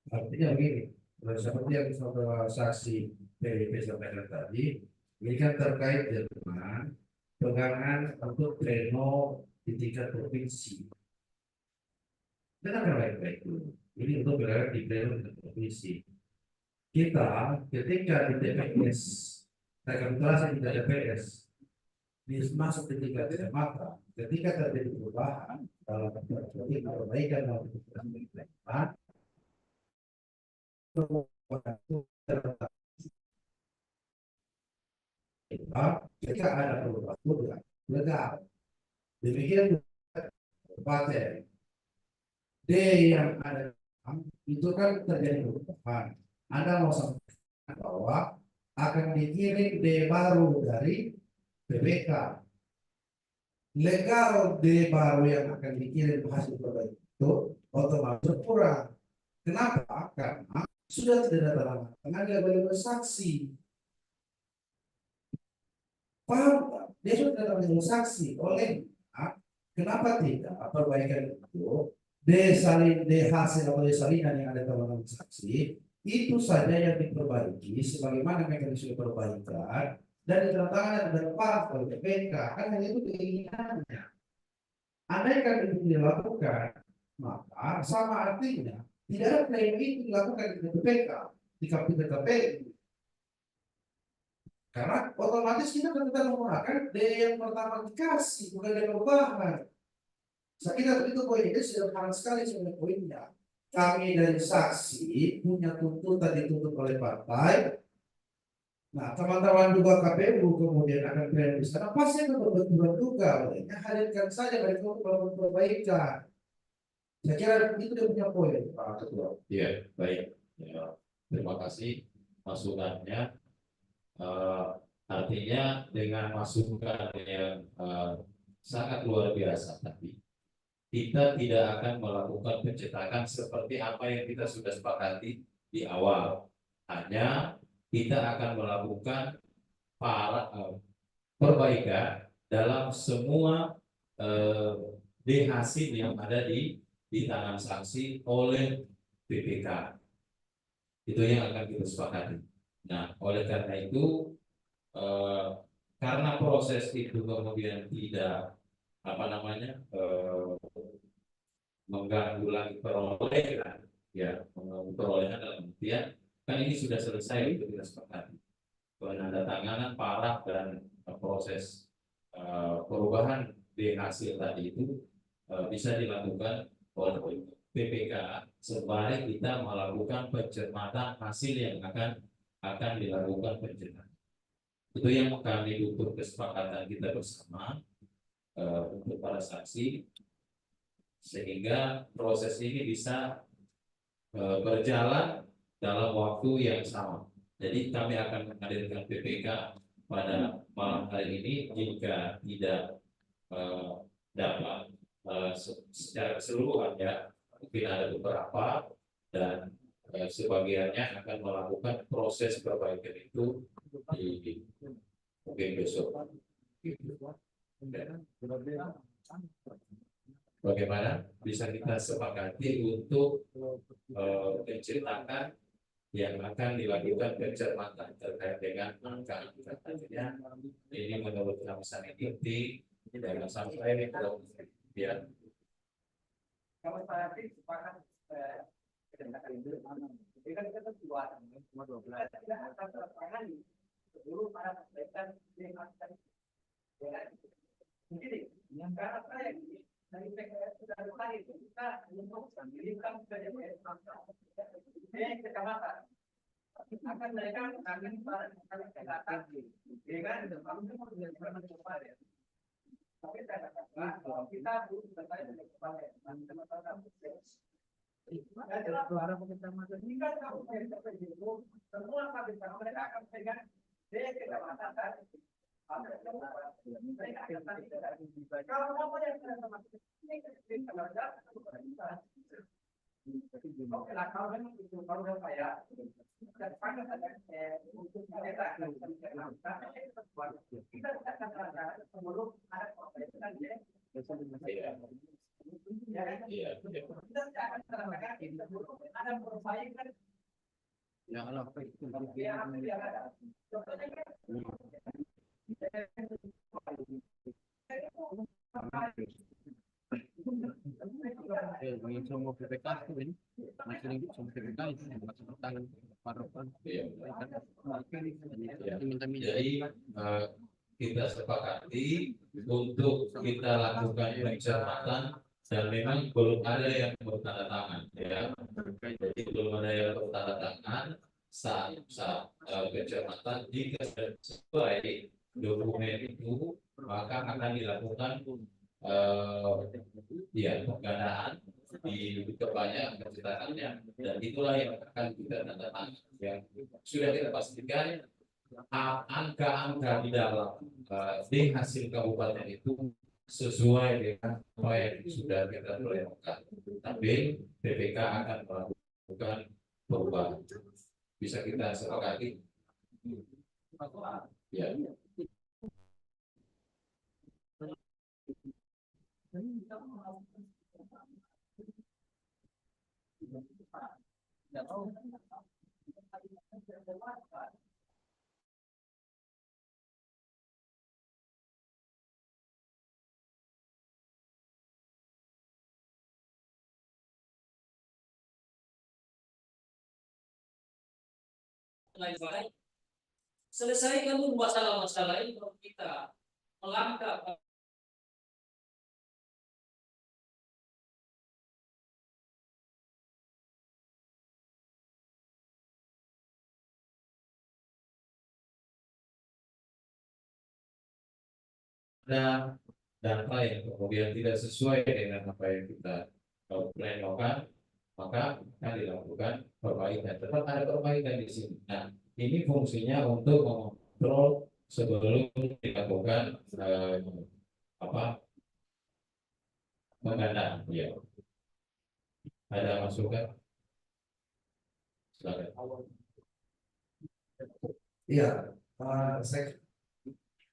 artinya begini, seperti yang saudara saksi PDP sampaikan tadi, ini kan terkait dengan pegangan untuk pleno di tingkat provinsi. Dengar baik-baik dulu. Ini untuk berada di pleno di provinsi. Kita ketika di TPS, rekapitulasi di TPS, masuk di tingkat kecamatan, ketika terjadi perubahan dalam perbaikan maupun perbaikan, ketika ada perubahan legal, demikian kabupaten D yang ada itu kan terjadi perubahan. Anda mau sampaikan bahwa akan dikirim D baru dari PPK. Legal D baru yang akan dikirim hasil perbaikan itu otomatis berkurang. Kenapa? Karena sudah tidak ada lama. Karena dia boleh bersaksi. Paham? Dia sudah tidak boleh bersaksi. Oleh kenapa tidak perbaikan itu D hasil atau D salinan yang ada teman-teman saksi itu saja yang diperbaiki sebagaimana mekanisme perbaikan dan ditandatangani dan pas oleh PPK, kan itu keinginannya. Andaikan itu dilakukan, maka sama artinya tidak ada klaim itu dilakukan di PPK, di KPU. Karena otomatis kita tetap menggunakan D yang pertama dikasih, bukan D perubahan. Saya kira itu poin ini sederhana sekali sebenarnya poinnya. Kami dari saksi punya tuntutan dituntut oleh partai. Nah, teman-teman juga KPU kemudian akan pleno di sana pasti akan berbenturan juga. Olehnya hadirkan saja dari untuk perbaikan. Saya kira itu dia punya poin, Pak Ketua. Iya, baik. Ya, terima kasih masukannya. Artinya dengan masukan yang sangat luar biasa tadi, kita tidak akan melakukan pencetakan seperti apa yang kita sudah sepakati di awal. Hanya kita akan melakukan perbaikan dalam semua hasil yang ada di tangan saksi oleh BPK. Itu yang akan kita sepakati. Nah, oleh karena itu, karena proses itu kemudian tidak mengganggu lagi perolehan, ya, mengganggu perolehan dalam artian kan ini sudah selesai itu kita sepakati. Penandatanganan paraf dan proses perubahan di hasil tadi itu bisa dilakukan oleh PPK sembari kita melakukan pencermatan hasil yang akan dilakukan pencermatan. Itu yang kami butuh kesepakatan kita bersama untuk para saksi, sehingga proses ini bisa berjalan dalam waktu yang sama. Jadi kami akan menghadirkan PPK pada malam hari ini jika tidak dapat secara keseluruhan, ya mungkin ada beberapa, dan sebagiannya akan melakukan proses perbaikan itu di mungkin besok. Bagaimana bisa kita sepakati untuk menceritakan yang akan dilakukan pencermatan terkait dengan angka-angka tadinya. Ini menurut kami sangat penting dan sampai ya. Kalau saya sih sepakat ini kan kita dua tidak akan tertangani sebelum para perbaikan dilakukan. Begini, karena saya dari PKS sudah tadi kita untuk mengirimkan ke kecamatan akan mereka akan para kesehatan dengan tapi saya katakan bahwa kita belum selesai dengan kepala suara kecamatan ini kan kalau semua mereka akan pegang kecamatan tadi. Kalau mau yang oke lah, kalau memang itu kalau saya dan pada untuk kita akan sebelum ada perbaikan ada perbaikan Ya kalau apa itu semua PPK itu ini masih lingkup semua PPK itu masih tangan parokan Jadi kita sepakati untuk kita lakukan pencermatan dan memang belum ada yang bertanda tangan, ya. Jadi belum ada yang bertanda tangan saat pencermatan. Jika sesuai dokumen itu, maka akan dilakukan penggandaan di banyak pencetakannya, dan itulah yang akan kita tanda tangan. Yang sudah kita pastikan angka-angka di dalam di hasil kabupaten itu sesuai dengan apa yang sudah kita perlihatkan. Tapi PPK akan melakukan perubahan. Bisa kita sepakati? Ya. Lain-lain. Selesaikan dulu masalah-masalah ini, kalau kita melangkah ada data yang kemudian tidak sesuai dengan apa yang kita plankan, maka akan dilakukan perbaikan. Tetap ada perbaikan di sini. Nah, ini fungsinya untuk mengontrol sebelum dilakukan penggandaan. Ya. Ada masukan? Silakan. Iya,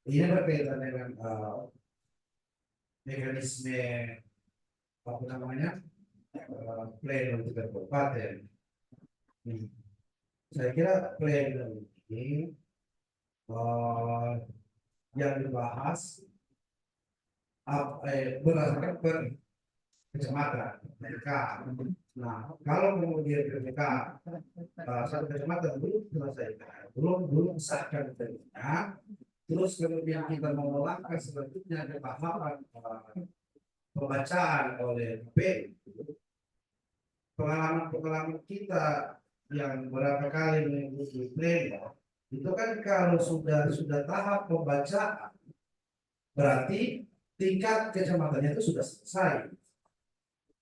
ini berkaitan dengan mekanisme apa namanya pleno di kabupaten. Saya kira pleno ini yang dibahas berdasarkan per kecamatan PPK. Nah, kalau kemudian PPK satu kecamatan belum selesai, belum sahkan tadinya, terus kemudian kita mau melangkah selanjutnya ke tahapan pembacaan oleh KPU, pengalaman kita yang berapa kali mengikuti pleno Itu kan kalau sudah tahap pembacaan, berarti tingkat kecamatannya itu sudah selesai.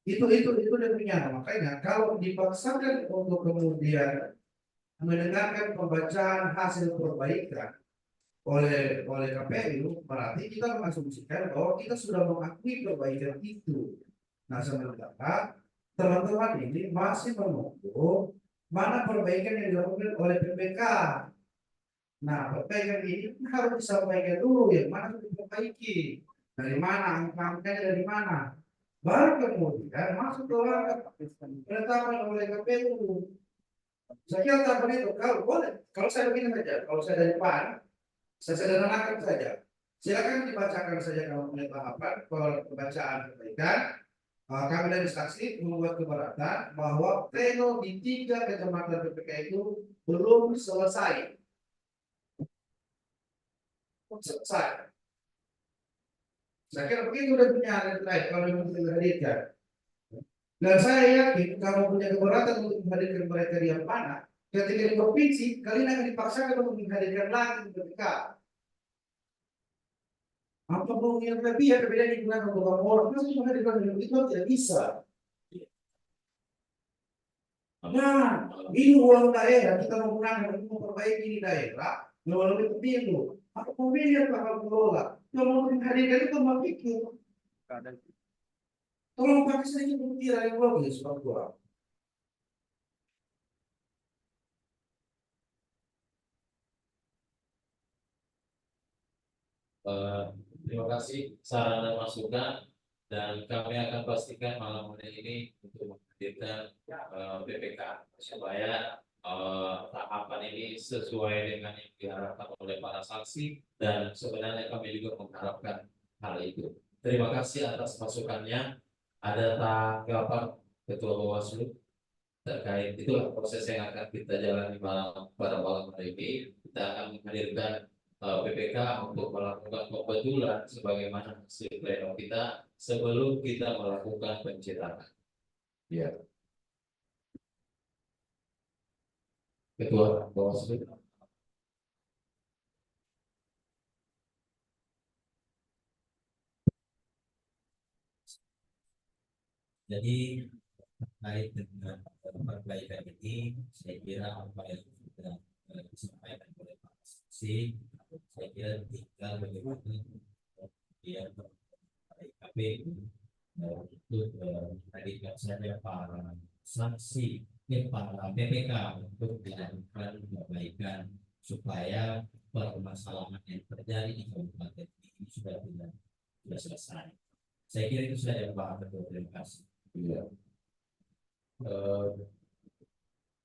Itu demikian. Makanya kalau dipaksakan untuk kemudian mendengarkan pembacaan hasil perbaikan oleh KPU, berarti kita mengasumsikan bahwa kita sudah mengakui perbaikan itu. Nah, sementara teman-teman ini masih menunggu mana perbaikan yang dilakukan oleh PPK. Nah, perbaikan ini harus disampaikan dulu yang mana harus diperbaiki, dari mana, angka-angkanya dari mana. Baru kemudian masuk ke langkah penetapan oleh KPU. Saya kira tahapan itu kalau boleh, kalau saya begini saja, kalau saya dari PAN, saya sederhanakan saja. Silakan dibacakan saja kalau punya tahapan pembacaan perbaikan. Kami dari saksi membuat keberatan bahwa pleno di 3 kecamatan PPK itu belum selesai. Selesai. Saya kira begitu dan punya lain kalau memang dihadirkan. Dan saya yakin kalau punya keberatan untuk menghadirkan mereka di yang mana, ketika di provinsi, kalian akan dipaksakan untuk menghadirkan lagi PPK. Apa mau yang lebih ya perbedaan lingkungan untuk orang masih menghadirkan itu tidak bisa. Nah, ini uang daerah kita menggunakan untuk memperbaiki di daerah melalui pemilu. Apa pemilihan bakal kelola? Yang mau menghadirkan itu memikir. Tolong pakai sedikit pemikiran yang logis, Pak Gua. Eh, Terima kasih saran dan masukan, dan kami akan pastikan malam hari ini untuk menghadirkan PPK supaya tahapan ini sesuai dengan yang diharapkan oleh para saksi, dan sebenarnya kami juga mengharapkan hal itu. Terima kasih atas masukannya. Ada tanggapan Ketua Bawaslu terkait itulah proses yang akan kita jalani pada malam hari ini. Kita akan menghadirkan PPK untuk melakukan pembetulan sebagaimana hasil pleno kita sebelum kita melakukan pencetakan. Ya, Ketua Bawaslu. Jadi terkait dengan perbaikan ini, saya kira apa yang sudah disampaikan oleh Pak Saksi, saya kira tinggal bagaimana kemudian KPU untuk menjadikan saja para saksi, para PPK untuk dilakukan perbaikan supaya permasalahan yang terjadi di kabupaten ini sudah selesai. Saya kira itu saja Pak Ketua. Terima kasih. Ya.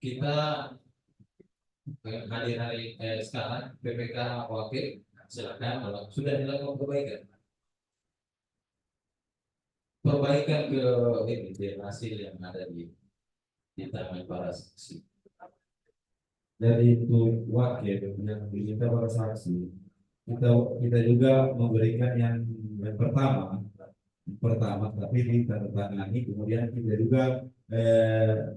Kita hadir hari sekarang PPK wakil, silakan kalau sudah dilakukan perbaikan ke ini di hasil yang ada di tangan para saksi. Dari itu wakil yang diminta para saksi, kita juga memberikan yang pertama tapi ditandatangani, kemudian kita juga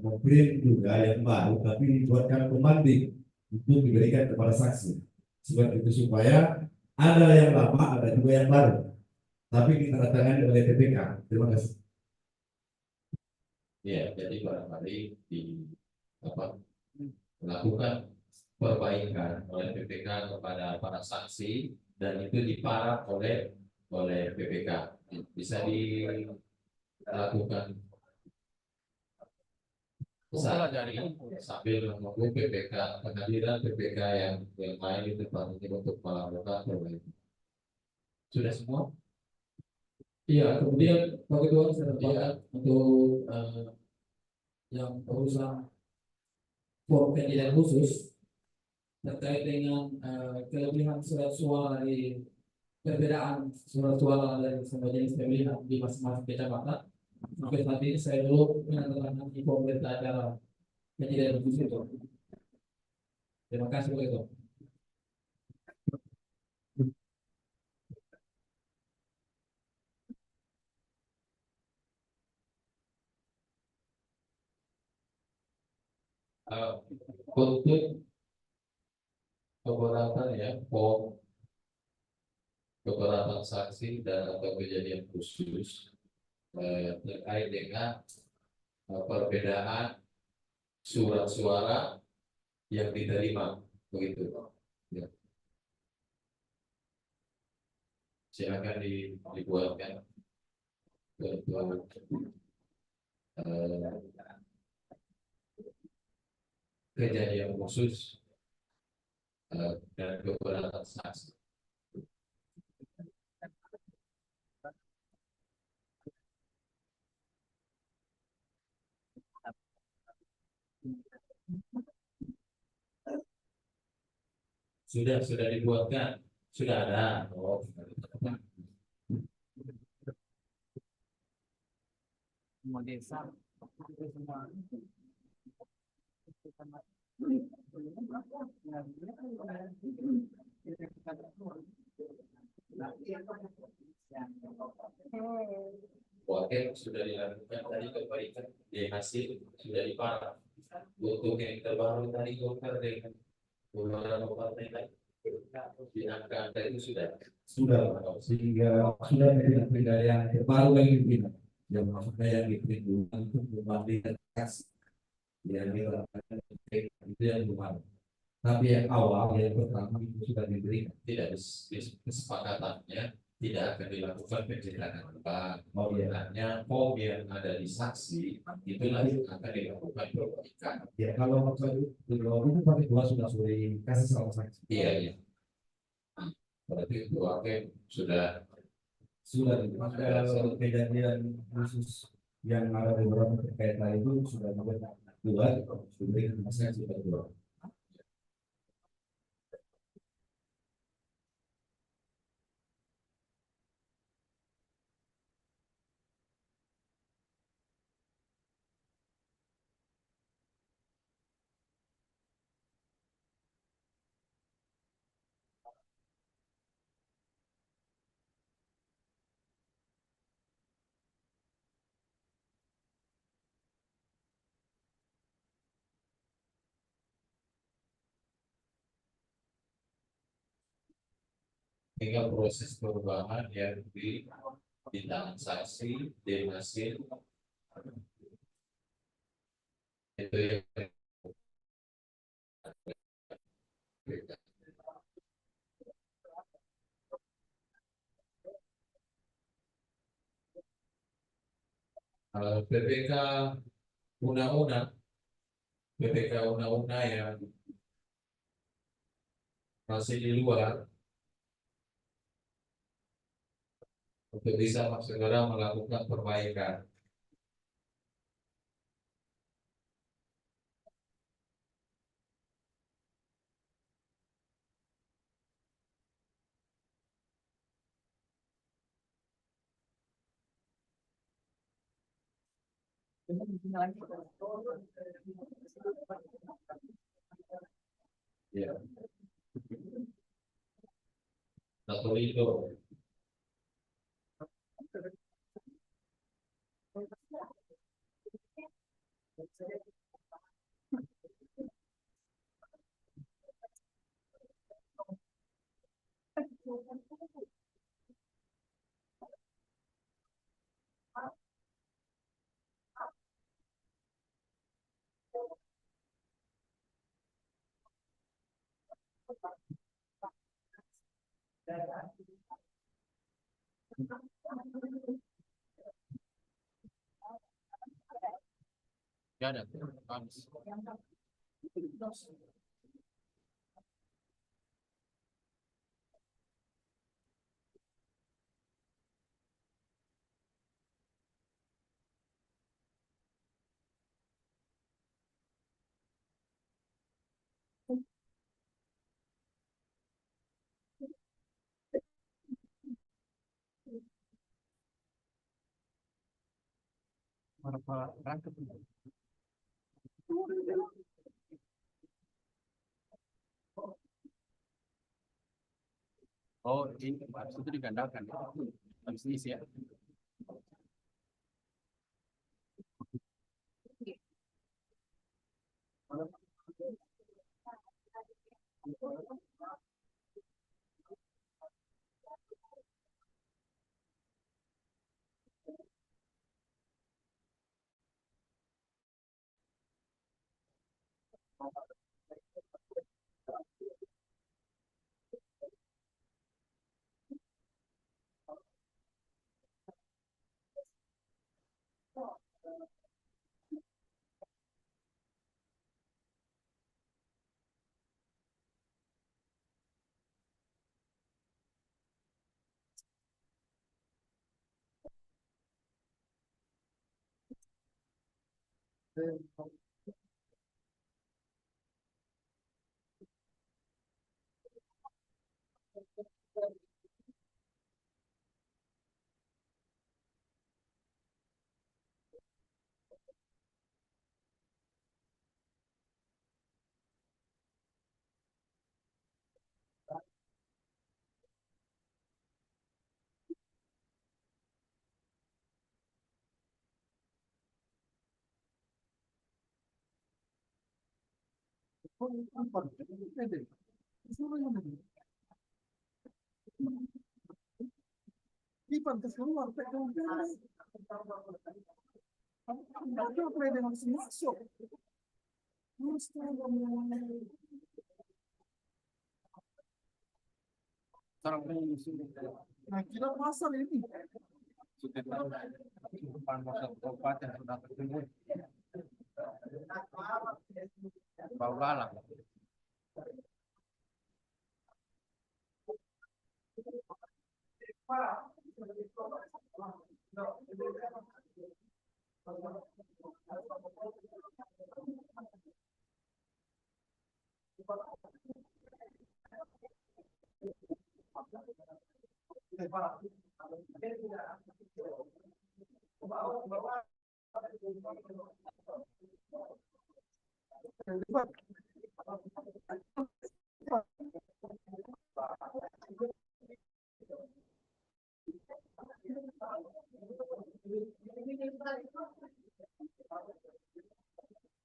memprint juga yang baru tapi dibuatkan pembanding untuk diberikan kepada saksi, sebab itu supaya ada yang lama ada juga yang baru tapi ditandatangani oleh PPK. Terima kasih. Ya, jadi barangkali melakukan perbaikan oleh PPK kepada para saksi dan itu diparaf oleh PPK. Bisa dilakukan sambil menunggu PPK, kehadiran PPK yang lain di tempat ini untuk melakukan perbaikan. Sudah semua? Iya, kemudian Pak Ketua saya tambahkan untuk yang urusan form penilaian khusus terkait dengan kelebihan surat suara dari perbedaan surat suara dari semua jenis pemilihan di masing-masing kecamatan. Sampai saat ini saya belum menandatangani form berita acara penilaian khusus itu. Terima kasih Pak Ketua. Untuk keberatan ya, keberatan saksi dan atau kejadian khusus terkait dengan perbedaan surat suara yang diterima, begitu. Ya. Silakan dibuatkan untuk eh, kejadian khusus dan keberatan saksi. Sudah dibuatkan, sudah ada. Oh, Semua desa. Wakil sudah dilakukan tadi kebaikan di hasil sudah diparah. Untuk yang terbaru tadi Golkar dengan beberapa partai lain di angka itu sudah sehingga sudah tidak yang terbaru lagi pimpinan yang maksudnya yang dipilih untuk membandingkan kasus yang dilakukan itu yang kemarin. Tapi yang awal yang pertama itu sudah diberikan. tidak kesepakatannya tidak akan dilakukan pencetakan bank. Oh iya. Hanya form yang ada di saksi itulah yang akan dilakukan perbaikan. Ya kalau maksud itu pakai dua sudah dikasih sama saksi. Iya. Berarti itu sudah Ada kejadian khusus yang ada di beberapa terkait itu sudah dibuat diberikan masalah sudah dua. Hingga proses perubahan yang di tangan saksi di hasil itu yang PPK undang-undang yang masih di luar untuk bisa segera melakukan perbaikan. Ya. Satu itu. Ya ada. Habis. Berapa rangkap? Oh, ini habis itu digandakan ya. Habis ini ya. Nah, kita pasal ini. Sudah depan pasal kabupaten sudah ketemu. Bau lalang.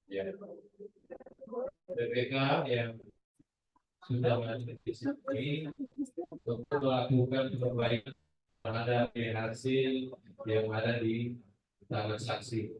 Ya. BPK yang sudah mengantisipasi untuk melakukan perbaikan terhadap hasil yang ada di tangan saksi.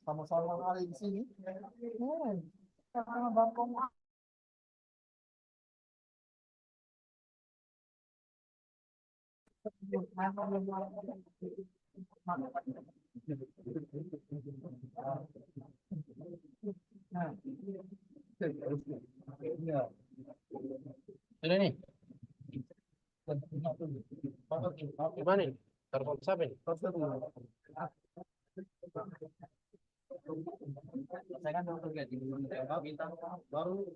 Sama-sama hari di sini. Karena Bapong ini nih. Gimana nih? Telepon siapa nih? Saya kan baru lihat di bintang baru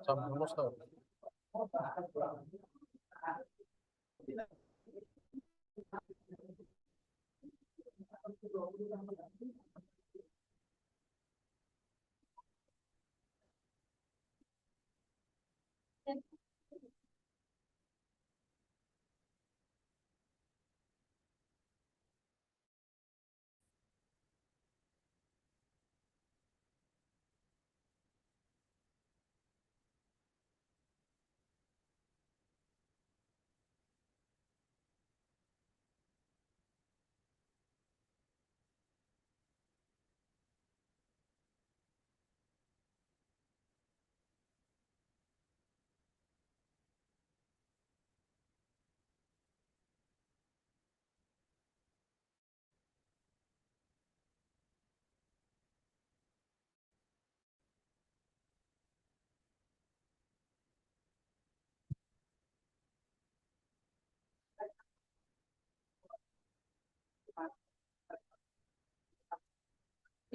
sama Moscow.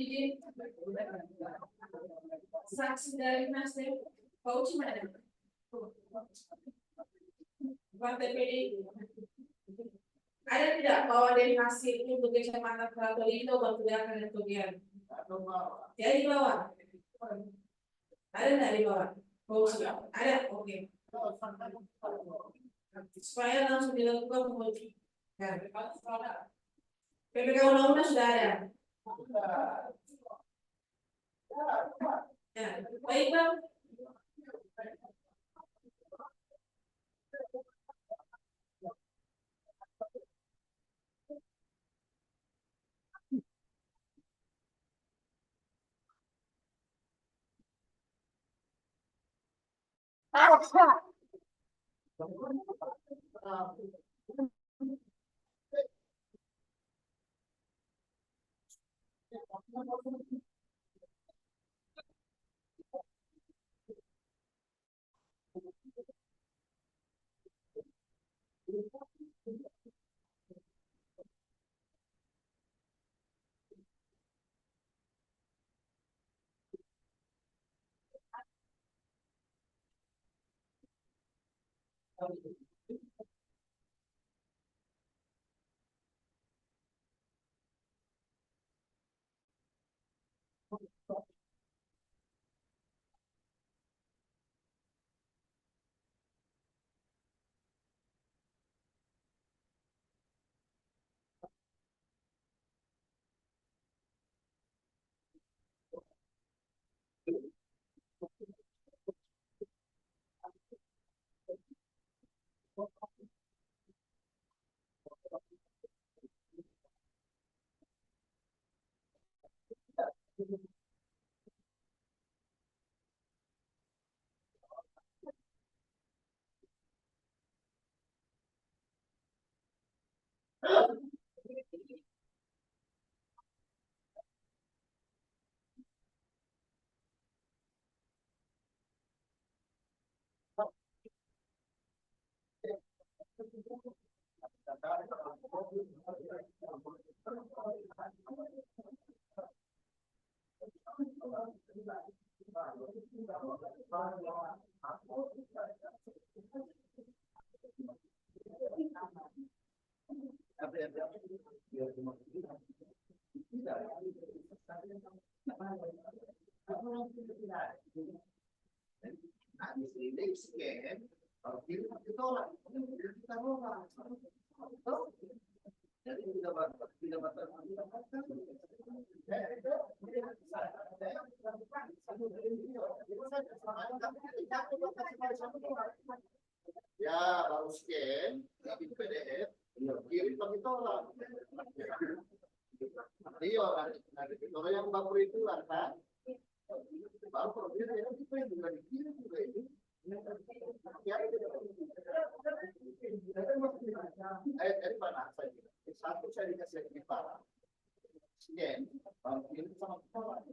Izin. Saksi dari Nasdem, Pak Uci mana? Partai PDI. Ada tidak bahwa dari hasil untuk Kecamatan Pratolino Batudakan dan Togian? Ya di bawah. Ada nggak di bawah? Pak Uci. Ada, oke. Supaya langsung dilakukan pengujian. PPK undang-undang sudah ada. Ya, baik Bang. Ya, baru scan di PDF, kirim ke tolak. Iya, nanti kalau yang baper itu lah kan, baru kalau dia itu juga dikirim juga ini. Dari mana saya? Satu saya dikasih di para scan, baru kirim sama tolak.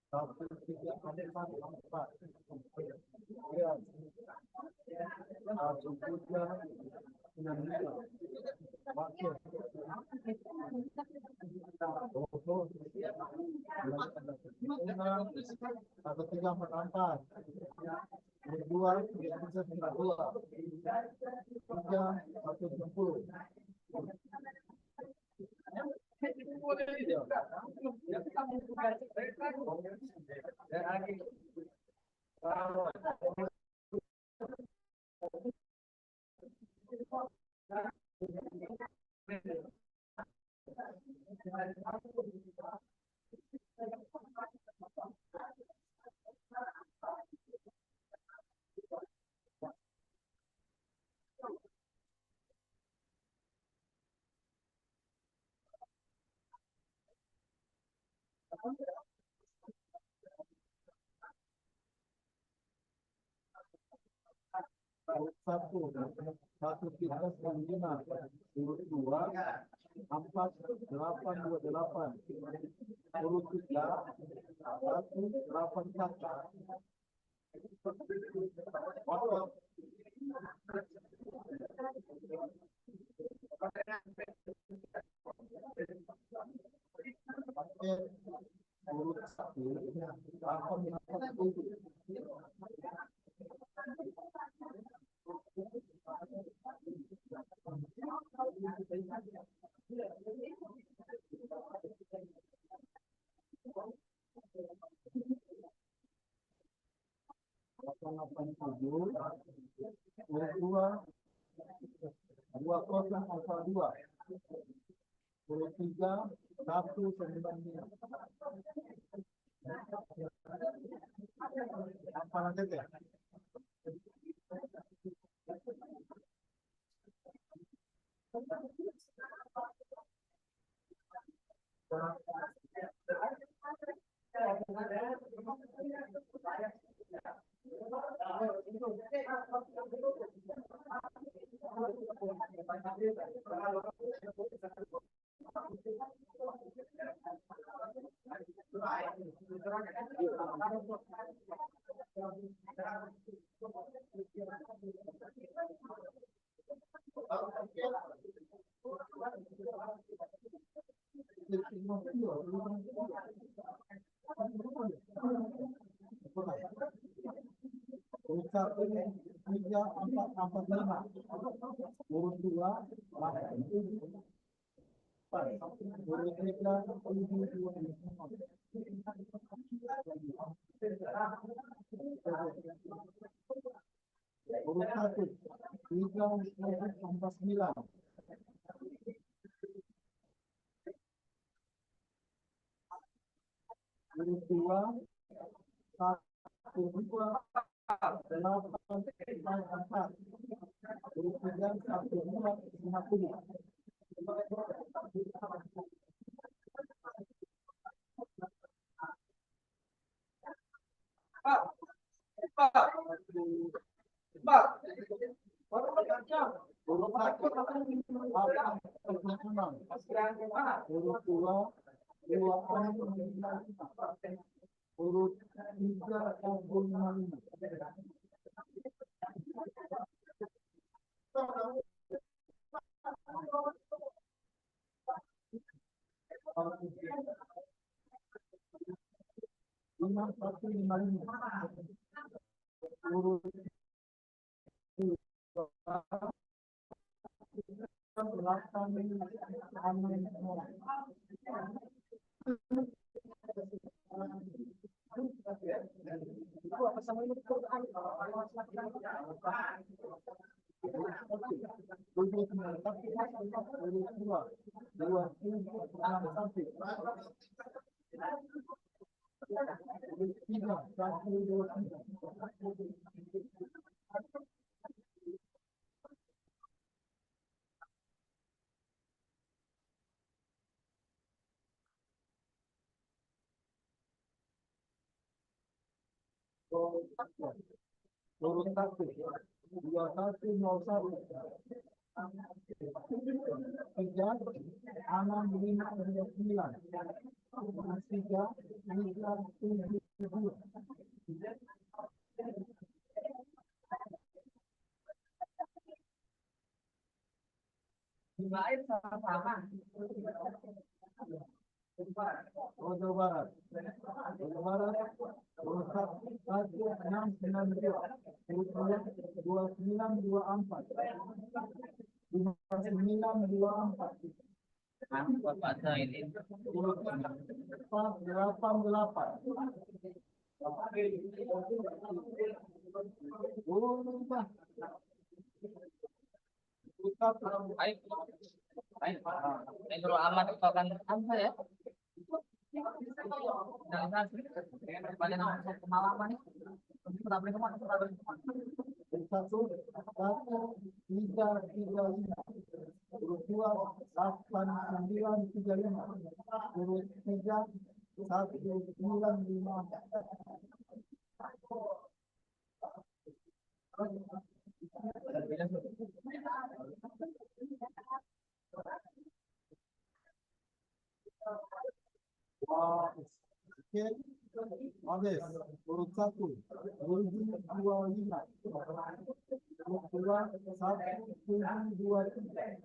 Satu tiga empat dua bisa dua tiga satu 70. Satu tiga lima dua empat delapan dua delapan urut tiga satu delapan satu. Urut satu delapan satu. Dua kosong alfa dua tiga satu 9. Apa nanti ya? 3, 4, 4, 5. Urut 2, 8, 7, 4. Urut 3, 7, 2, 5. Urut 1, 3, 4, 9. Urut 2, 1, 2, 8, 4. Urut 3, 1, 2, 50. Urut 1, 8, 6. Urut 2, 26. Urut 3, 55. Lima, 1, 55. Urut Urut 1, 2101. 3, 6, 5, 9. 3, 3, 7, 2. Lain sama-sama. Jawa Barat. Jawa Barat. Urut 1, 6, 9, 2. Urut 2, 29, 24. 59, 24. Urut 4, 8, 8. aman akan apa ya? Pada pengalaman kita boleh kemana? 1, 3, 3, 5. Urut 2, 8, 9, 35. Urut 3, 1, 9, 5. Oke, Mabes, urut 1, 7, 2, 5. Urut 2, 1, 7, 2, 3.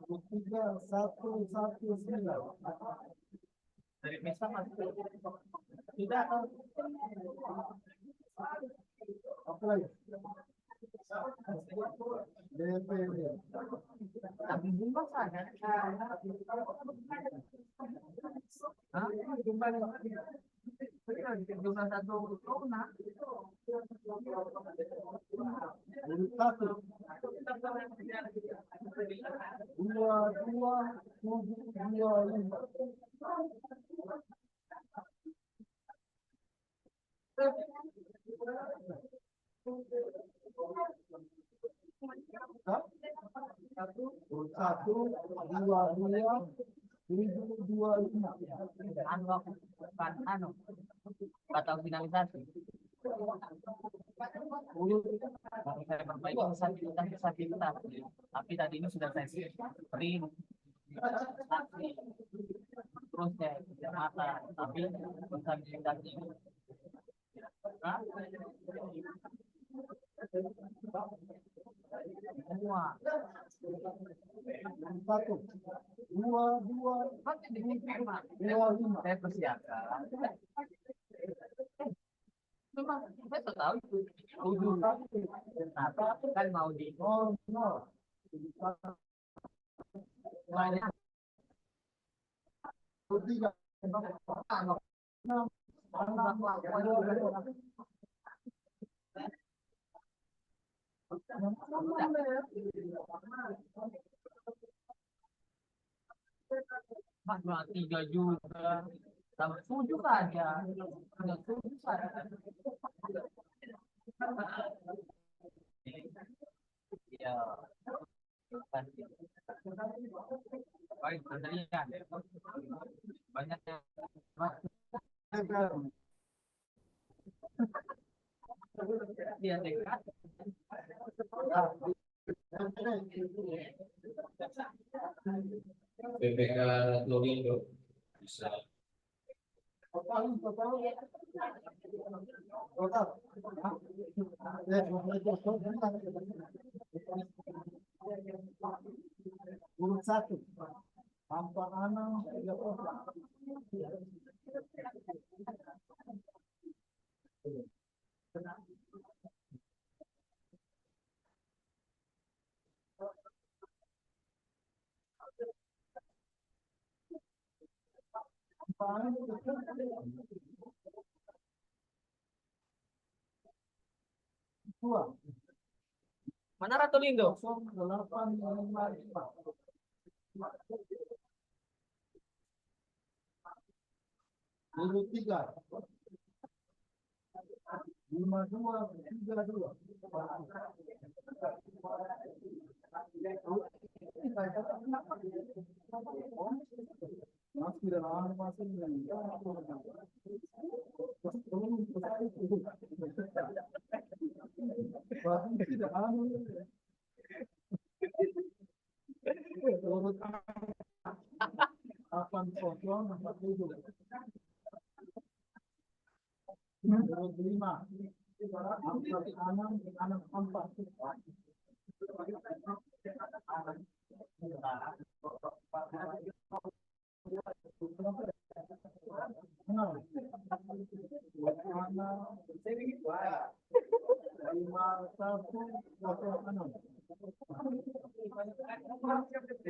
Urut 3, 1, 1, 9. Dari Mesa masuk Tidak. Apa lagi? DPD. tapi bunga saja. Jumlah satu nah. Urut 1, 2, 2, 7, 2, 5. Urut 1, 2, 2, 7, 2, 5. Anu atau finalisasi. Saya perbaiki disabilitas, tapi tadi ini sudah saya print terus ya mata, tapi disabilitasnya semua 1, 2, 2, 5. saya persiapkan. Memang saya tahu itu kan mau di tiga juga tambah 7 saja. Udah 7 saja. Ya. Baik, Andrian. Banyak yang dia dekat. PPK Lorindo bisa Urut 1 tanpa anak 3 orang. Mana Ratu Lindo? 3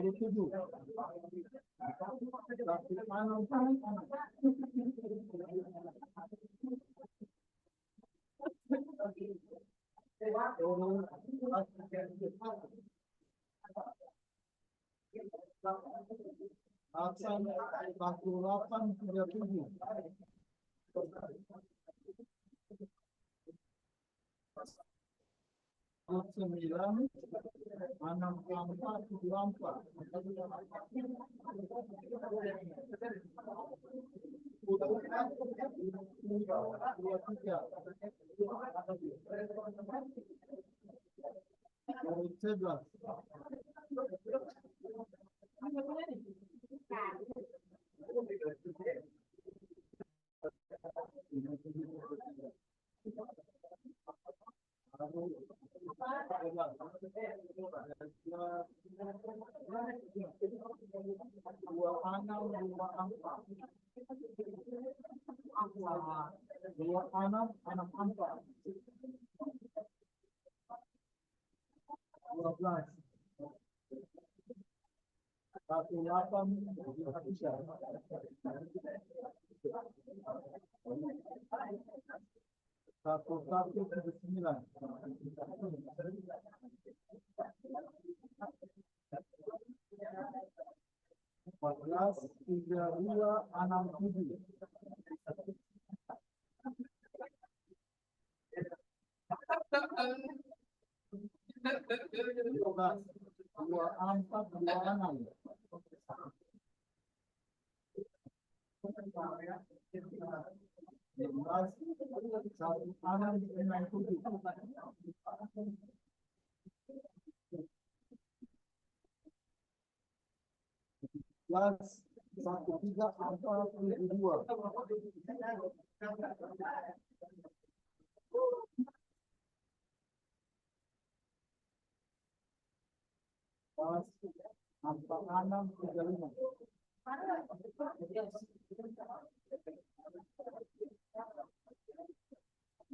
52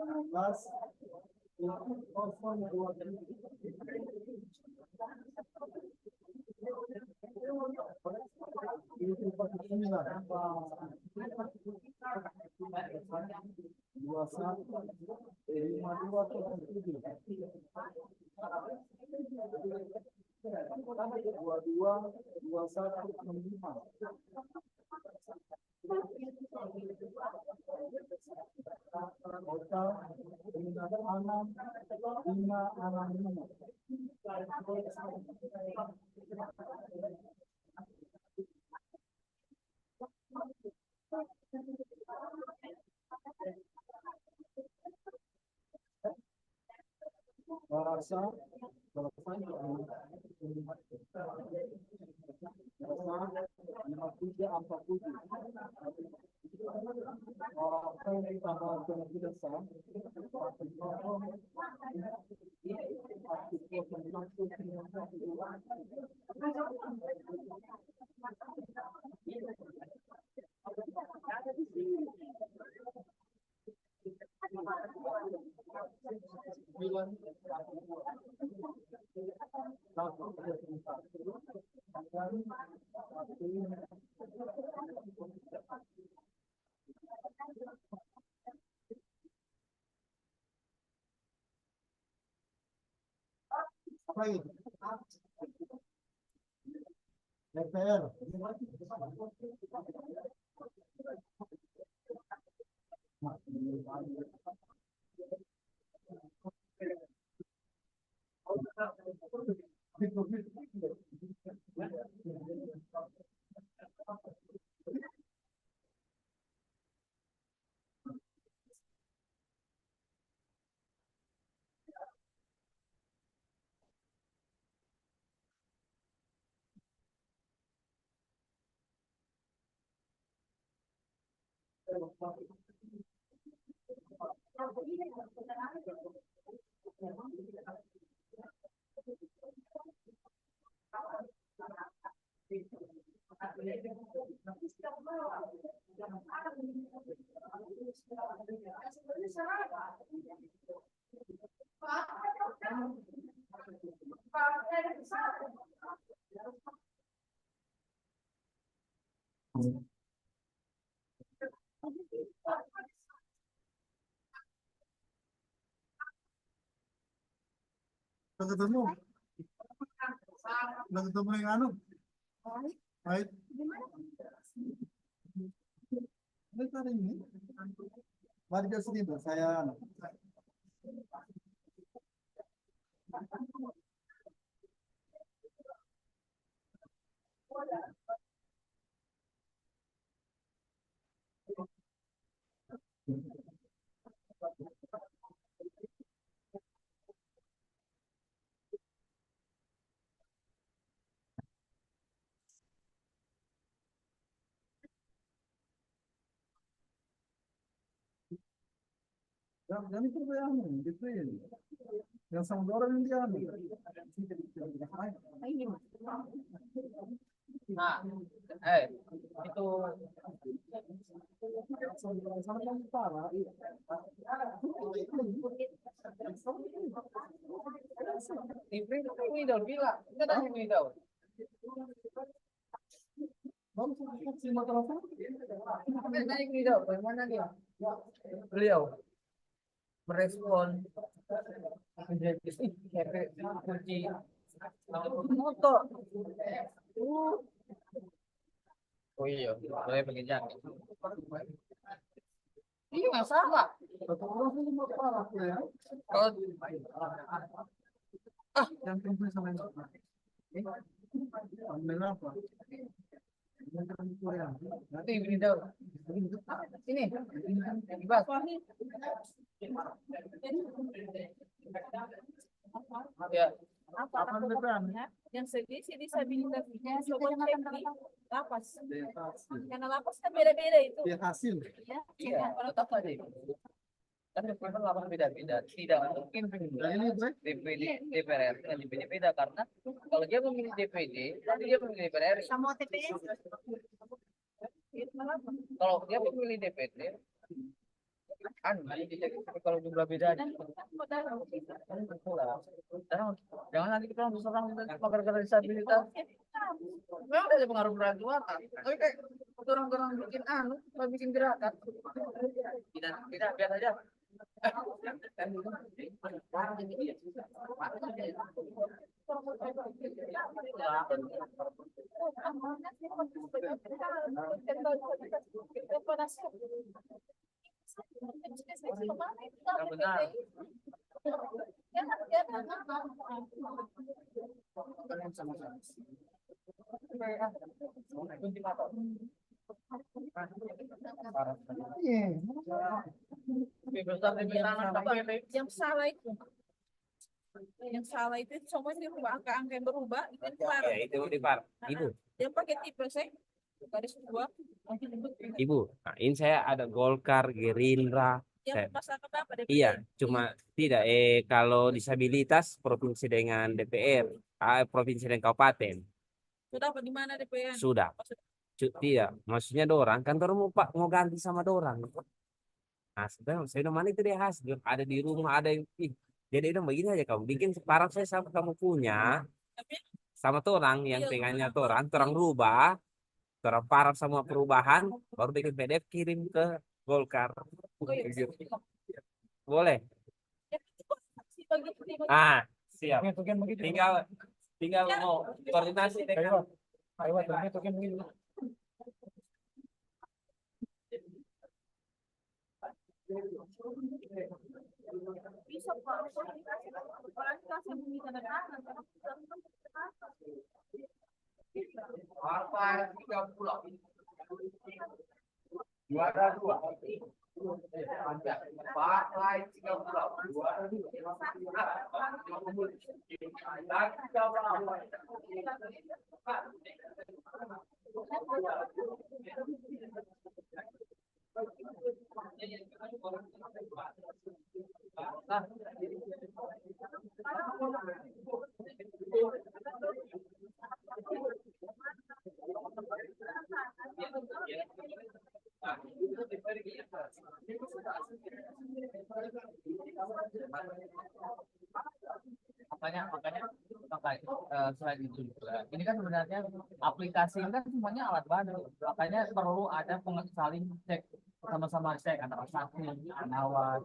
16 DPR. Ketemu. Udah ketemu yang anu. Baik. Baik hari ini. Warga sini saya. Jangan itu yang gitu ini. Yang sama orang yang dia ambil. Nah, itu Windows bilang, kita ada Windows. Naik Windows, bagaimana dia? Beliau merespon kunci motor. Oh iya, boleh pakai jaket. Iya nggak salah. Kalau Yang kumpul sama yang apa? nanti ini dong. Sini, Bas. Ya. Apa yang sedih disabilitasnya coba cek di lapas. Karena lapas kan beda-beda itu. Dia hasil. Iya, kalau tak ada. Kan memang lapas beda-beda. Tidak mungkin DPD DPR dengan DPD beda karena kalau dia memilih DPD, nanti dia memilih DPR. Sama TPS. Kalau dia memilih DPD, Kalau jumlah beda jangan nanti kita serang gara-gara disabilitas. Memang ada pengaruh berat suara. Tapi kayak orang-orang bikin bikin gerakan. Tidak biar aja. Yang salah itu semua dirubah, angka-angka yang berubah itu yang keluar. Ya, itu di par. Ibu, Dia pakai tipe saya garis 2 Ibu. Nah, ini saya ada Golkar, Gerindra. yang pasal apa DPD? Iya, cuma tidak. Kalau disabilitas provinsi dengan DPR, provinsi dan kabupaten Sudah apa di mana DPR? sudah. Tidak, maksudnya dorang kan dorang mau ganti sama dorang. Nah, sebenarnya saya udah mana itu dia hasil ada di rumah ada yang jadi udah begini aja kamu bikin separuh saya sama kamu punya sama orang yang pengennya orang rubah paraf semua perubahan baru bikin PDF kirim ke Golkar. Boleh. Siap. Tinggal mau koordinasi dengan Bisa Partai 30. Juara 2. Partai makanya selain itu juga ini kan sebenarnya aplikasi ini kan semuanya alat baru, makanya perlu ada saling cek sama-sama cek antara saksi, pengawas,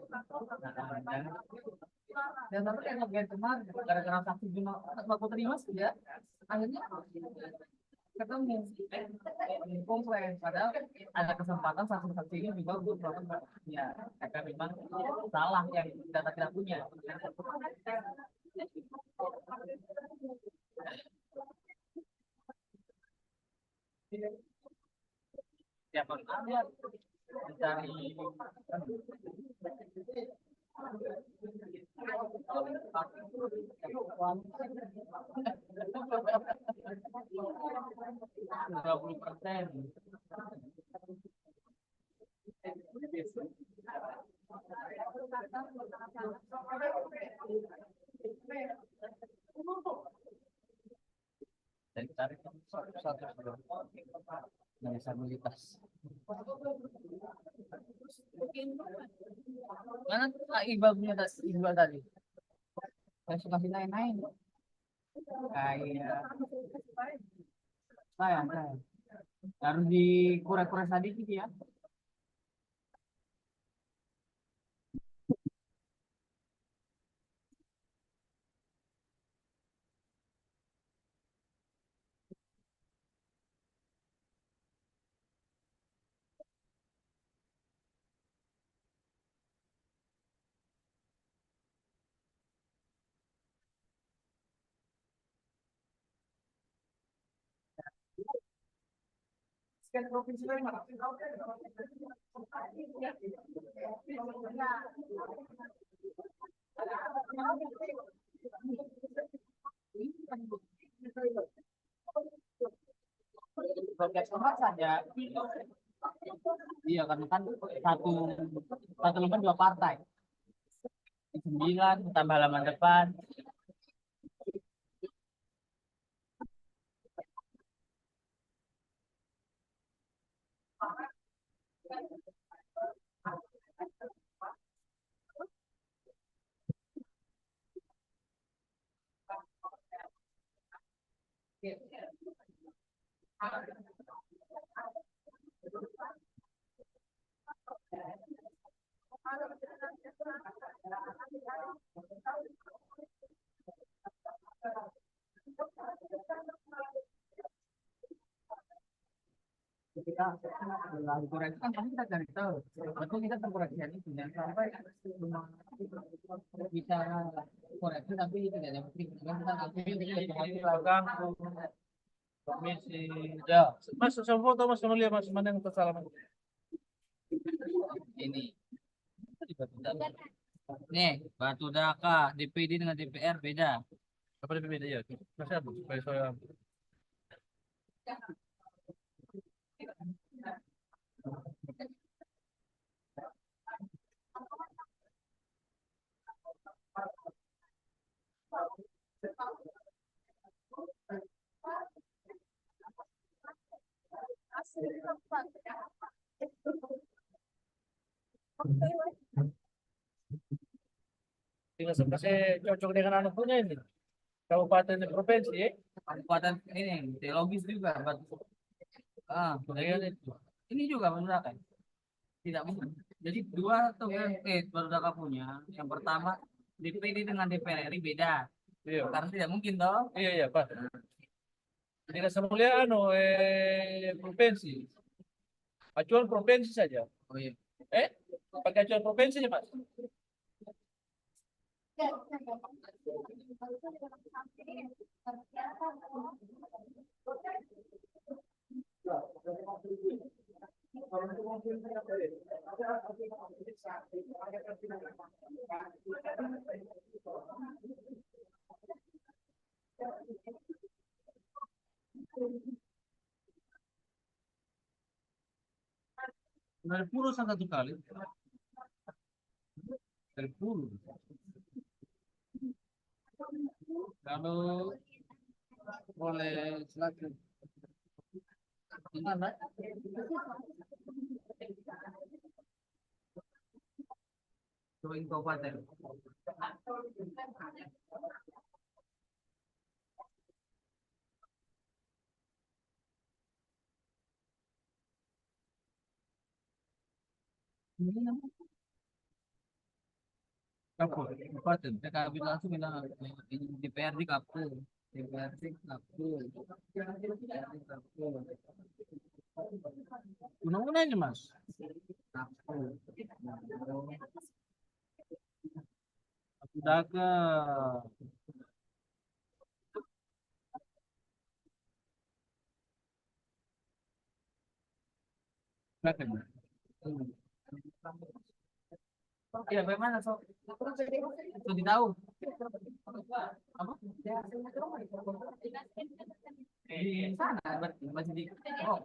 dan tapi kayak ngerjain kemarin gara-gara saksi cuma aku terima sih ya akhirnya ketemu komplain padahal ada kesempatan saksi-saksi ini juga untuk melakukan ya karena memang salah yang data tidak punya. Siapa ada mencari 20%. Dan tarik satu disabilitas. Mana Iqbal punya Iqbal tadi? Saya suka sih naik-naik. Kayak saya harus dikurang-kurang sedikit ya. Sekian provinsi lain mana? Progres tempat saja. Iya karena kan satu lembar 2 partai. 9 tambah halaman depan. Kita lalu koreksi kan pasti kita cari tahu. Betul kita terkoreksi itu jangan sampai cuma bicara koreksi tapi tidak ada bukti. Kan kita ngambil lakukan komisi. Ya, mas saya foto mas kamu lihat mas mana yang tersalah mas. Ini. Nih, Batu Daka, DPD dengan DPR beda. Apa DPD ya? Masih apa? Supaya saya tinggal sebenarnya cocok dengan anak punya ini. Kabupaten dan provinsi, kabupaten ini teologis juga, bagian itu. Ini juga menggunakan, tidak mungkin. Jadi dua atau baru punya. Yang pertama DPD dengan DPR RI beda, karena tidak mungkin toh. Iya Pak. Tidak semulia provinsi, acuan provinsi saja. Oh iya. Pakai acuan provinsi ya Pak. Dari puluh satu kali. Dari puluh. Kalau boleh silakan. Gimana? Join kabupaten. Kapur, kabupaten. PKB langsung bilang ini DPRD kapur, DPRD kapur, undang-undangnya mas. Kapur. Daga. Iya, bagaimana so? Itu tahu. Apa? Di sana berarti masih di. Oh.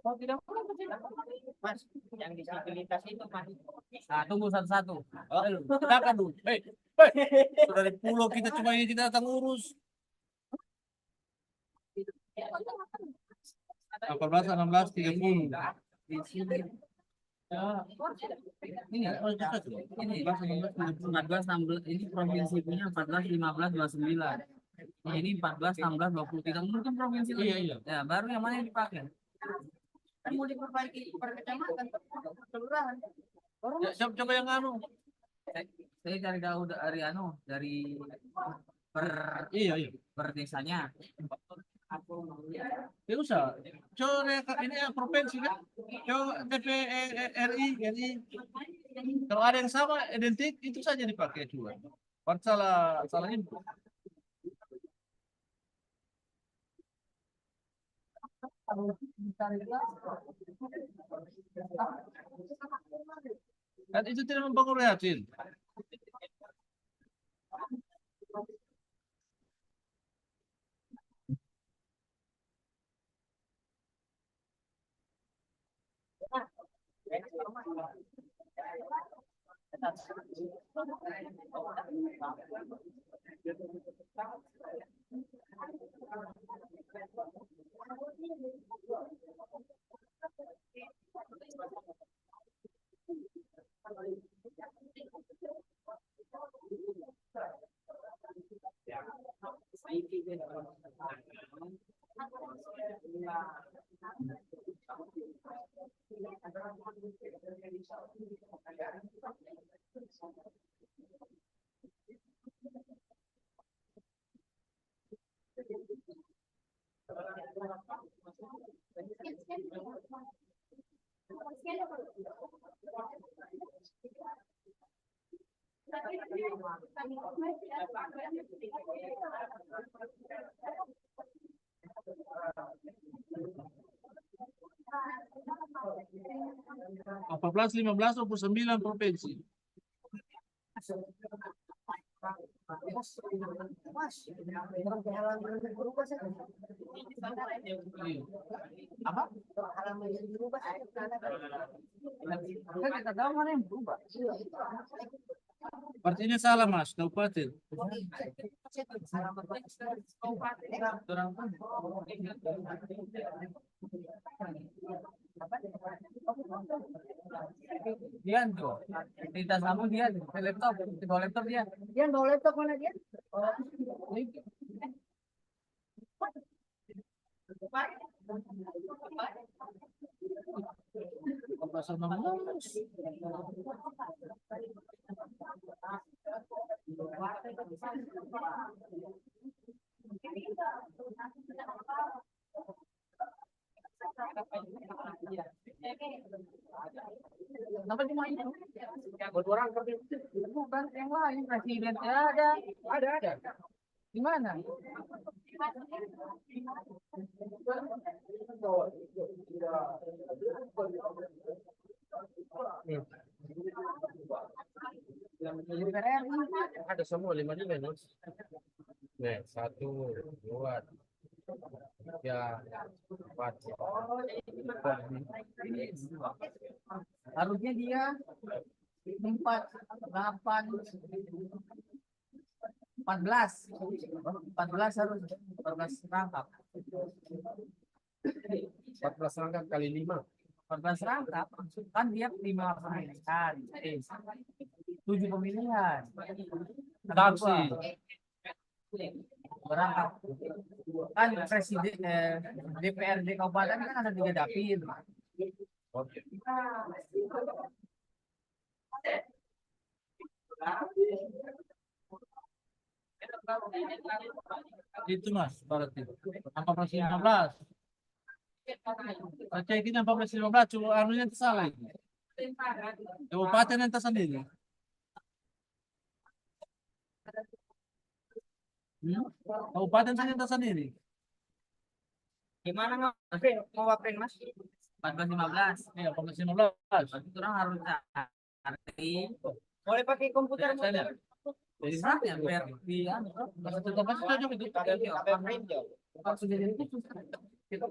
Oh, tidak mas, yang disabilitas itu mas. Nah, tunggu satu-satu. Silakan dulu. Sudah dari pulau kita cuma ini kita datang urus. 18, 16, 30. Di sini. Ini 14, 16, ini provinsi punya 14, 15, 29. Ini 14, 16, 23. Mungkin provinsi lain. Ya, baru yang mana yang dipakai? Kan mau diperbaiki per kecamatan, kelurahan. Coba yang anu. Saya cari tahu dari dari per desanya. Ya usah. Coba ini provinsi kan. Coba TPRI ini. Kalau ada yang sama identik itu saja dipakai juga. Salah info. Dan itu tidak mempengaruhi hasil. Apa 15 29 provinsi. Apa? Kita tahu mana yang berubah. Artinya salah mas, kabupaten. Dia tuh, kita sama dia di laptop dia. Dia bawa laptop mana dia? Pasal 16. Kenapa cuma itu? Buat orang bukan yang lain, presiden ada. Di mana? Ada semua 5 minus. Nih, 1, 2, 3, 4. Harusnya dia 4, 8, 14 harus 14 rangkap. 14 rangkap kali 5. 14 rangkap kan dia 5 pemilihan. 7 pemilihan. Saksi. Berangkat. Kan presiden DPRD kabupaten kan ada 3 dapil. Oke. Itu mas, berarti 14-15. Cek ini 14-15, cuma anunya itu salah ini. Kabupaten yang tersendiri. Kabupaten saja tersendiri. Gimana mau wapen mas? 14-15. Iya 14-15. Orang harus cari. Boleh pakai komputer saja. Jadi saatnya biar dia tetap cocok itu kita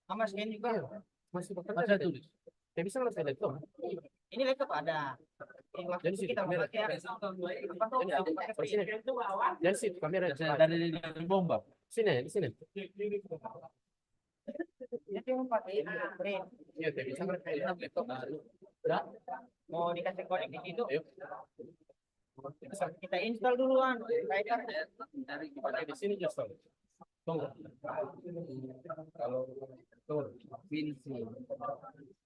sama scan juga masih baca tulis. Saya bisa ngasih laptop. Ini laptop ada. Jadi sih kamera. Jadi sih kamera dari bomba. Sini di sini. Itu yang pakai print. Iya, bisa pakai laptop. Mau dikasih konek di situ. Kita install duluan kaitannya dari di sini just tunggu. Kalau provinsi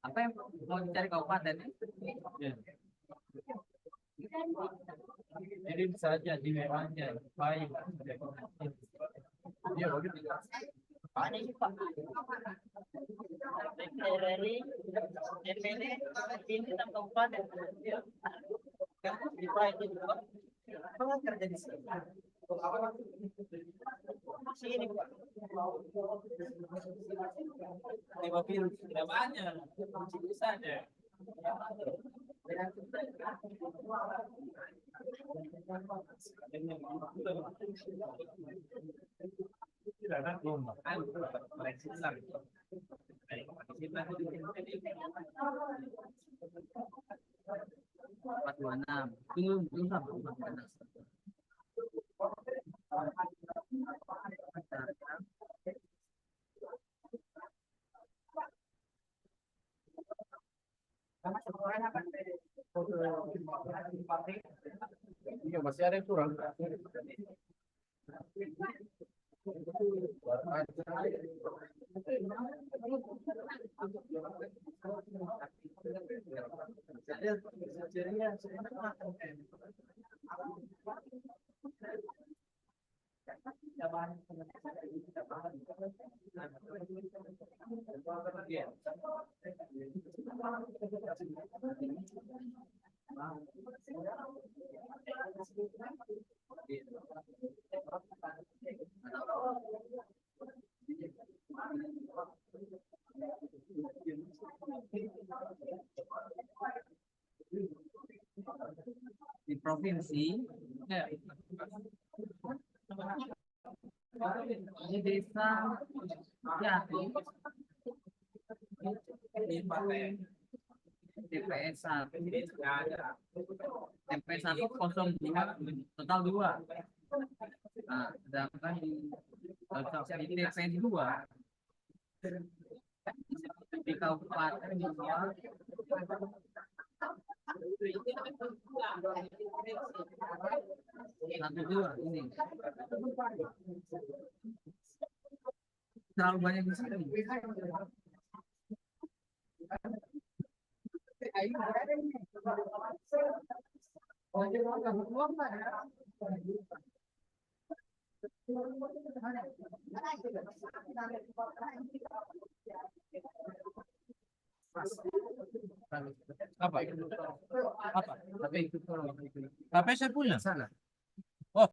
apa yang mau dicari kabupaten ya? Jadi bisa aja di merahnya baik. Iya begitu. Ada sih Pak. Dari DPD ini tentang kabupaten. Di proyek itu Pak kerja di sini. Sini Pak. Di mobil tidak banyak, bisa aja. Iya masih ada yang kurang. Di provinsi ya, di desa ya dipakai TPS 1 TPS 102 total 2. Nah, sedangkan di TPS 2 di kabupaten 2 1 2 ini terlalu banyak di sini. Apa? Apa? Tapi saya punya sana.